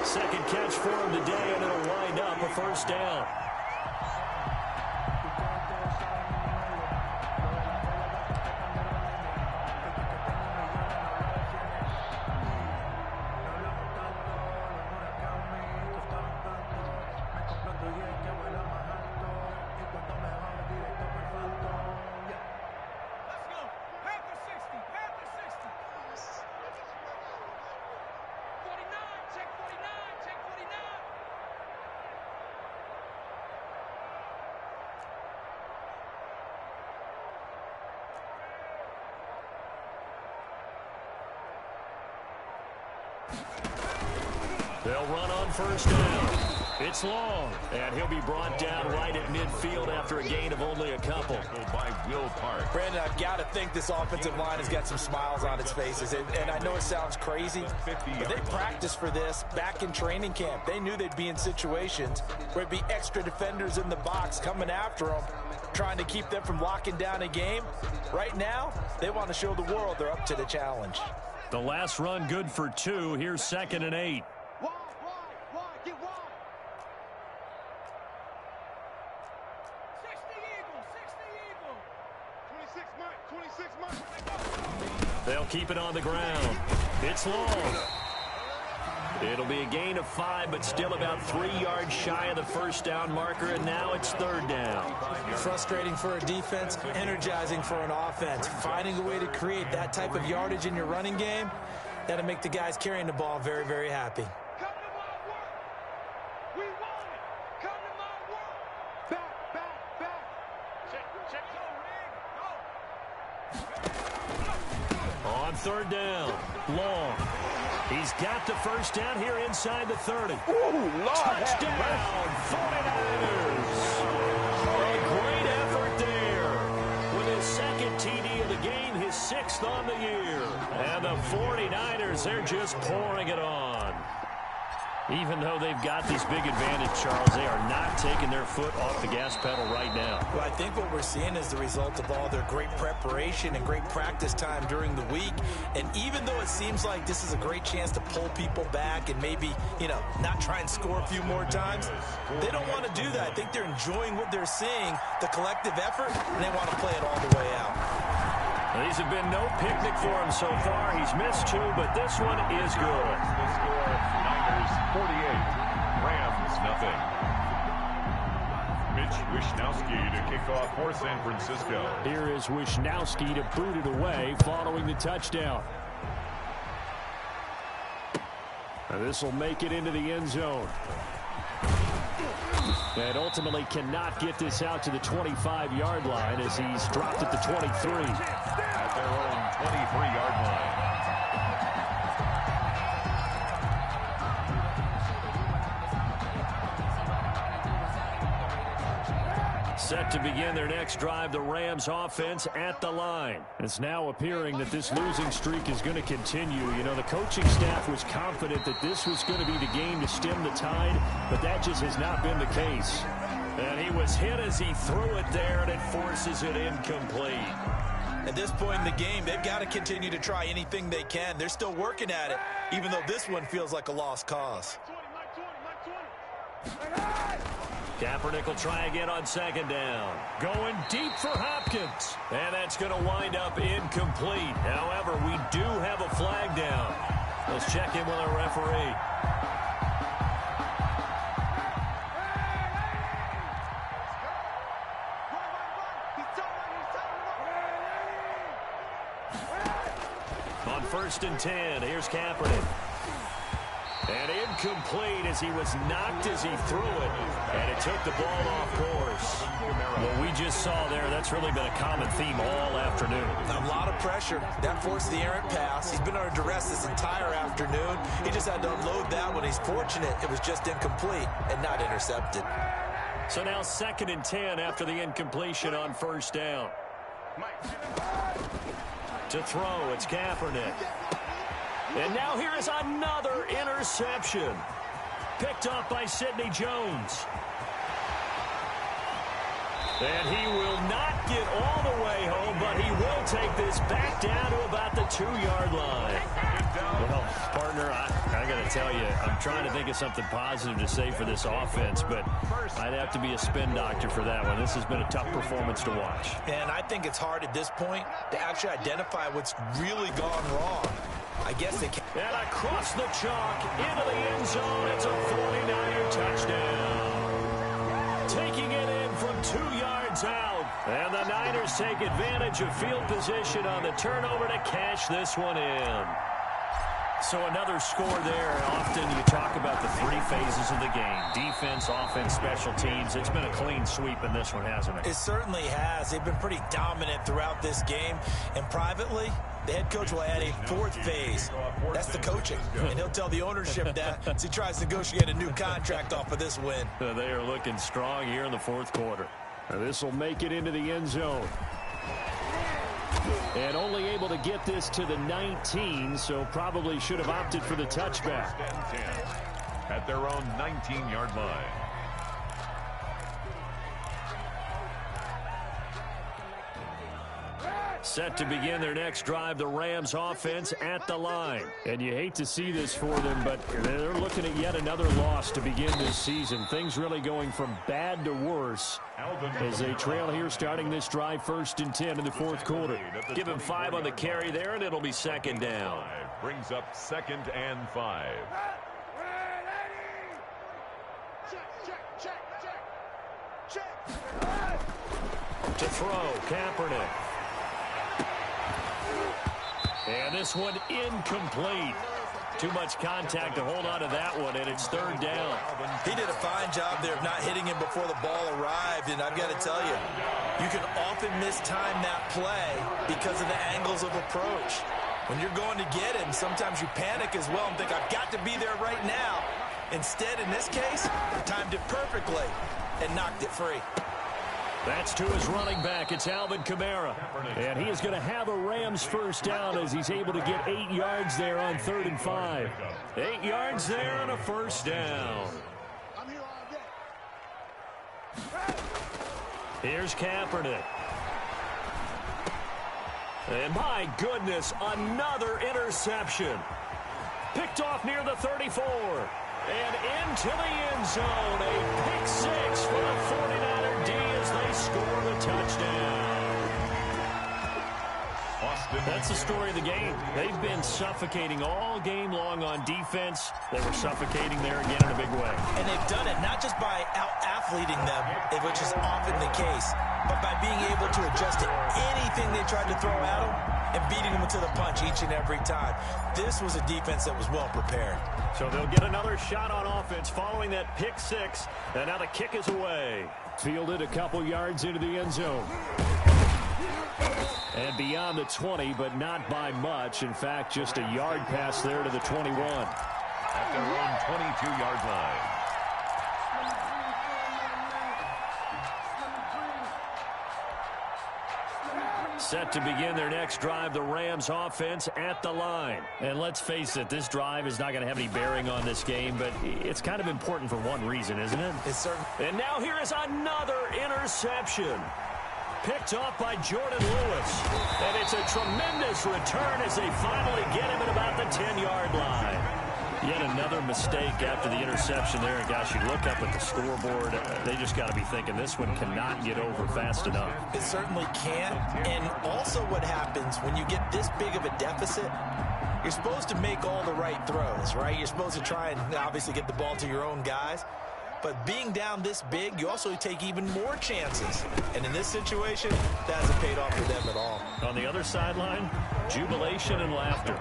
2nd catch for him today, and it'll wind up a 1st down. They'll run on first down. It's long, and he'll be brought down right at midfield after a gain of only a couple. By Will Park. Brandon, I've got to think this offensive line has got some smiles on its faces. And I know it sounds crazy, but they practiced for this back in training camp. They knew they'd be in situations where it'd be extra defenders in the box coming after them, trying to keep them from locking down a game. Right now, they want to show the world they're up to the challenge. The last run good for 2. Here's 2nd and 8. Get wide. 26 Mike. They'll keep it on the ground. It's long. It'll be a gain of 5, but still about 3 yards shy of the first down marker, and now it's 3rd down. Frustrating for a defense, energizing for an offense. Finding a way to create that type of yardage in your running game, that'll make the guys carrying the ball very, very happy. Come to my work. We want it. Come to my work. Back. Check. Go. On 3rd down, long. He's got the first down here inside the 30. Ooh, Lord, touchdown, 49ers. A great effort there. With his 2nd TD of the game, his 6th on the year. And the 49ers, they're just pouring it on. Even though they've got this big advantage, Charles, they are not taking their foot off the gas pedal right now. Well, I think what we're seeing is the result of all their great preparation and great practice time during the week. And even though it seems like this is a great chance to pull people back and maybe, not try and score a few more times, they don't want to do that. I think they're enjoying what they're seeing, the collective effort, and they want to play it all the way out. These have been no picnic for him so far. He's missed 2, but this one is good. The score, Niners 48, Rams nothing. Mitch Wishnowsky to kick off for San Francisco. Here is Wishnowsky to boot it away following the touchdown. And this will make it into the end zone. And ultimately cannot get this out to the 25-yard line as he's dropped at the 23. At their own 23-yard line. Set to begin their next drive, the Rams offense at the line. It's now appearing that this losing streak is going to continue. The coaching staff was confident that this was going to be the game to stem the tide, but that just has not been the case. And he was hit as he threw it there, and it forces it incomplete. At this point in the game, they've got to continue to try anything they can. They're still working at it, even though this one feels like a lost cause. Kaepernick will try again on 2nd down. Going deep for Hopkins. And that's going to wind up incomplete. However, we do have a flag down. Let's check in with our referee. On 1st and 10, here's Kaepernick. And incomplete as he was knocked as he threw it. And it took the ball off course. What we just saw there, that's really been a common theme all afternoon. A lot of pressure. That forced the errant pass. He's been under duress this entire afternoon. He just had to unload that one. He's fortunate it was just incomplete and not intercepted. So now 2nd and 10 after the incompletion on 1st down. To throw, it's Kaepernick. And now here is another interception. Picked up by Sidney Jones. And he will not get all the way home, but he will take this back down to about the 2-yard line. Well, partner, I got to tell you, I'm trying to think of something positive to say for this offense, but I'd have to be a spin doctor for that one. This has been a tough performance to watch. And I think it's hard at this point to actually identify what's really gone wrong. I guess they can. And across the chalk into the end zone, it's a 49er touchdown. Taking it in from 2 yards out. And the Niners take advantage of field position on the turnover to cash this one in. So another score there. Often you talk about the three phases of the game: defense, offense, special teams. It's been a clean sweep in this one, hasn't it? It certainly has. They've been pretty dominant throughout this game. And privately, the head coach will add a fourth phase. That's the coaching. And he'll tell the ownership that as he tries to negotiate a new contract off of this win. They are looking strong here in the fourth quarter. This will make it into the end zone. And only able to get this to the 19, so probably should have opted for the touchback. At their own 19-yard line. Set to begin their next drive, the Rams offense at the line. And you hate to see this for them, but they're looking at yet another loss to begin this season. Things really going from bad to worse as they trail here starting this drive 1st and 10 in the fourth quarter. Give him 5 on the carry there, and it'll be second down. Brings up 2nd and 5. To throw, Kaepernick. And this one incomplete. Too much contact to hold on to that one, and it's 3rd down. He did a fine job there of not hitting him before the ball arrived, and I've got to tell you, you can often mistime that play because of the angles of approach. When you're going to get him, sometimes you panic as well and think, I've got to be there right now. Instead, in this case, timed it perfectly and knocked it free. That's to his running back. It's Alvin Kamara. And he is going to have a Rams first down as he's able to get 8 yards there on 3rd and 5. 8 yards there on a first down. I'm here all day. Here's Kaepernick. And my goodness, another interception. Picked off near the 34. And into the end zone. A pick 6 for the 49er D as they score the touchdown. That's the story of the game. They've been suffocating all game long on defense. They were suffocating there again in a big way. And they've done it not just by out-athleting them, which is often the case, but by being able to adjust to anything they tried to throw at them and beating them to the punch each and every time. This was a defense that was well prepared. So they'll get another shot on offense following that pick 6. And now the kick is away. Fielded a couple yards into the end zone. And beyond the 20, but not by much. In fact, just a yard pass there to the 21. At their own 22-yard line. Set to begin their next drive, the Rams offense at the line. And let's face it, this drive is not going to have any bearing on this game, but it's kind of important for one reason, isn't it? It's certain. And now here is another interception. Picked off by Jordan Lewis. And it's a tremendous return as they finally get him at about the 10-yard line. Yet another mistake after the interception there. And gosh, you look up at the scoreboard, they just got to be thinking this one cannot get over fast enough. It certainly can't. And also what happens when you get this big of a deficit, you're supposed to make all the right throws, right? You're supposed to try and obviously get the ball to your own guys. But being down this big, you also take even more chances. And in this situation, that hasn't paid off for them at all. On the other sideline, jubilation and laughter.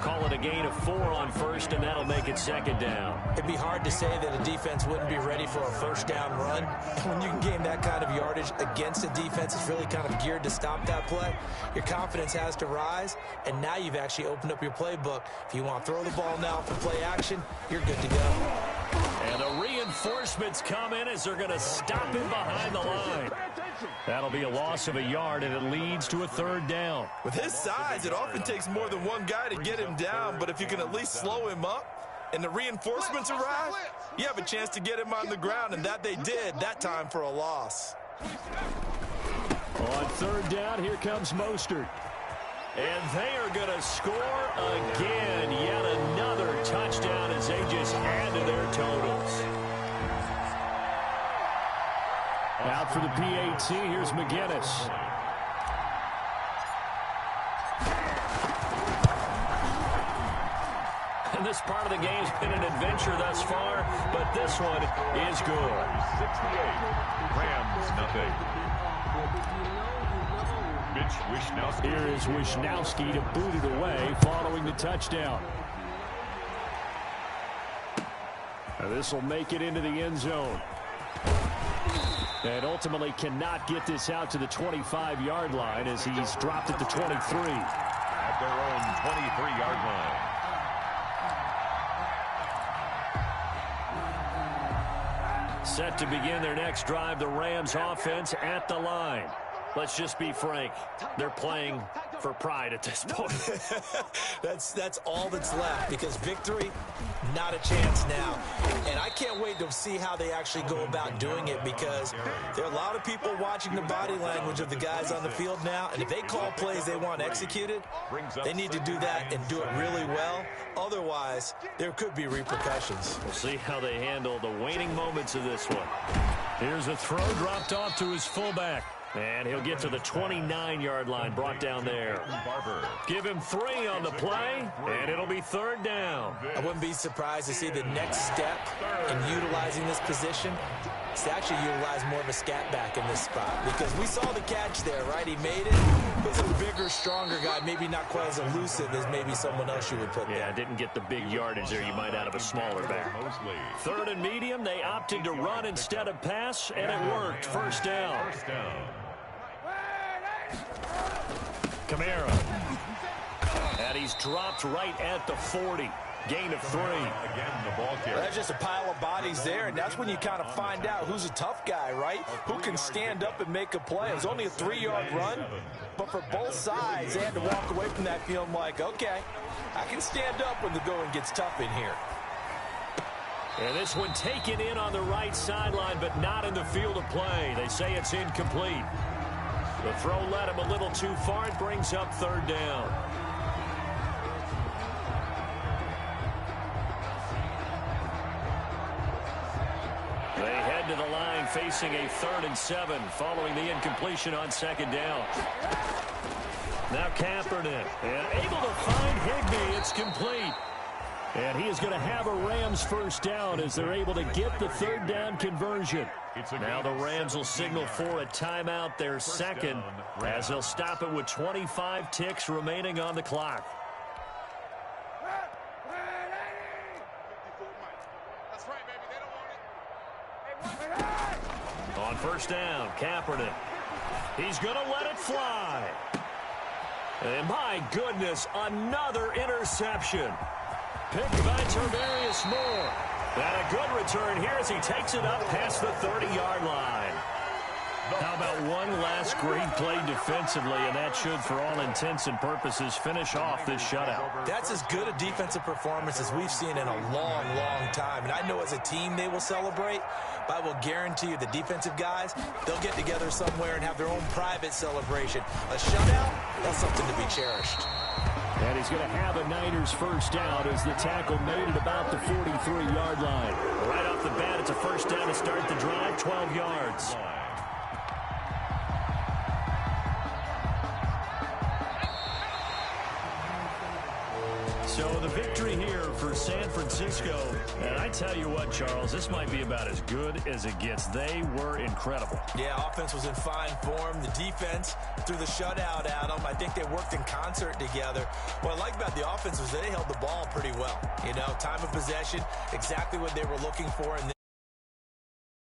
Call it a gain of 4 on first, and that'll make it second down. It'd be hard to say that a defense wouldn't be ready for a first down run. When you can gain that kind of yardage against a defense that's really kind of geared to stop that play, your confidence has to rise, and now you've actually opened up your playbook. If you want to throw the ball now for play action, you're good to go. And the reinforcements come in as they're going to stop him behind the line. That'll be a loss of a yard, and it leads to a 3rd down. With his size, it often takes more than one guy to get him down, but if you can at least slow him up and the reinforcements arrive, you have a chance to get him on the ground, and that they did, that time for a loss. On 3rd down, here comes Mostert. And they are going to score again. Yet another touchdown as they just add to their totals. Out for the PAT, here's McGinnis. And this part of the game's been an adventure thus far, but this one is good. 68. Rams, nothing. Here is Wishnowski to boot it away following the touchdown. This will make it into the end zone. And ultimately cannot get this out to the 25-yard line as he's dropped at the 23. At their own 23-yard line. Set to begin their next drive, the Rams offense at the line. Let's just be frank. They're playing for pride at this point. That's all that's left, because victory, not a chance now. And I can't wait to see how they actually go about doing it, because there are a lot of people watching the body language of the guys on the field now, and if they call plays they want executed, they need to do that and do it really well. Otherwise, there could be repercussions. We'll see how they handle the waning moments of this one. Here's a throw dropped off to his fullback. And he'll get to the 29-yard line, brought down there. Give him 3 on the play, and it'll be 3rd down. I wouldn't be surprised to see the next step in utilizing this position is to actually utilize more of a scat back in this spot, because we saw the catch there, right? He made it. He's a bigger, stronger guy, maybe not quite as elusive as maybe someone else you would put there. Yeah, didn't get the big yardage there you might out of a smaller back. 3rd and medium, they opted to run instead of pass, and it worked. 1st down. Kamara. And he's dropped right at the 40. Gain of 3. Again, the ball carrier. That's just a pile of bodies there, and that's when you kind of find out who's a tough guy, right? Who can stand up and make a play. It was only a 3-yard run, but for both sides, they had to walk away from that feeling like, okay, I can stand up when the going gets tough in here. And this one taken in on the right sideline, but not in the field of play. They say it's incomplete. The throw led him a little too far. It brings up 3rd down. They head to the line facing a 3rd and 7 following the incompletion on 2nd down. Now Kaepernick, and able to find Higbee. It's complete. And he is going to have a Rams 1st down as they're able to get the 3rd down conversion. Now the Rams will signal for a timeout, their 2nd, as they'll stop it with 25 ticks remaining on the clock. On 1st down, Kaepernick. He's going to let it fly. And my goodness, another interception. Picked by Tarvarius Moore. And a good return here as he takes it up past the 30-yard line. How about one last great play defensively, and that should, for all intents and purposes, finish off this shutout. That's as good a defensive performance as we've seen in a long, long time. And I know as a team they will celebrate, but I will guarantee you the defensive guys, they'll get together somewhere and have their own private celebration. A shutout, that's something to be cherished. And he's going to have a Niners 1st down as the tackle made it about the 43-yard line. Right off the bat, it's a 1st down to start the drive, 12 yards. So the victory here for San Francisco. And I tell you what, Charles, this might be about as good as it gets. They were incredible. Yeah, offense was in fine form. The defense threw the shutout at them. I think they worked in concert together. What I like about the offense was they held the ball pretty well. You know, time of possession, exactly what they were looking for.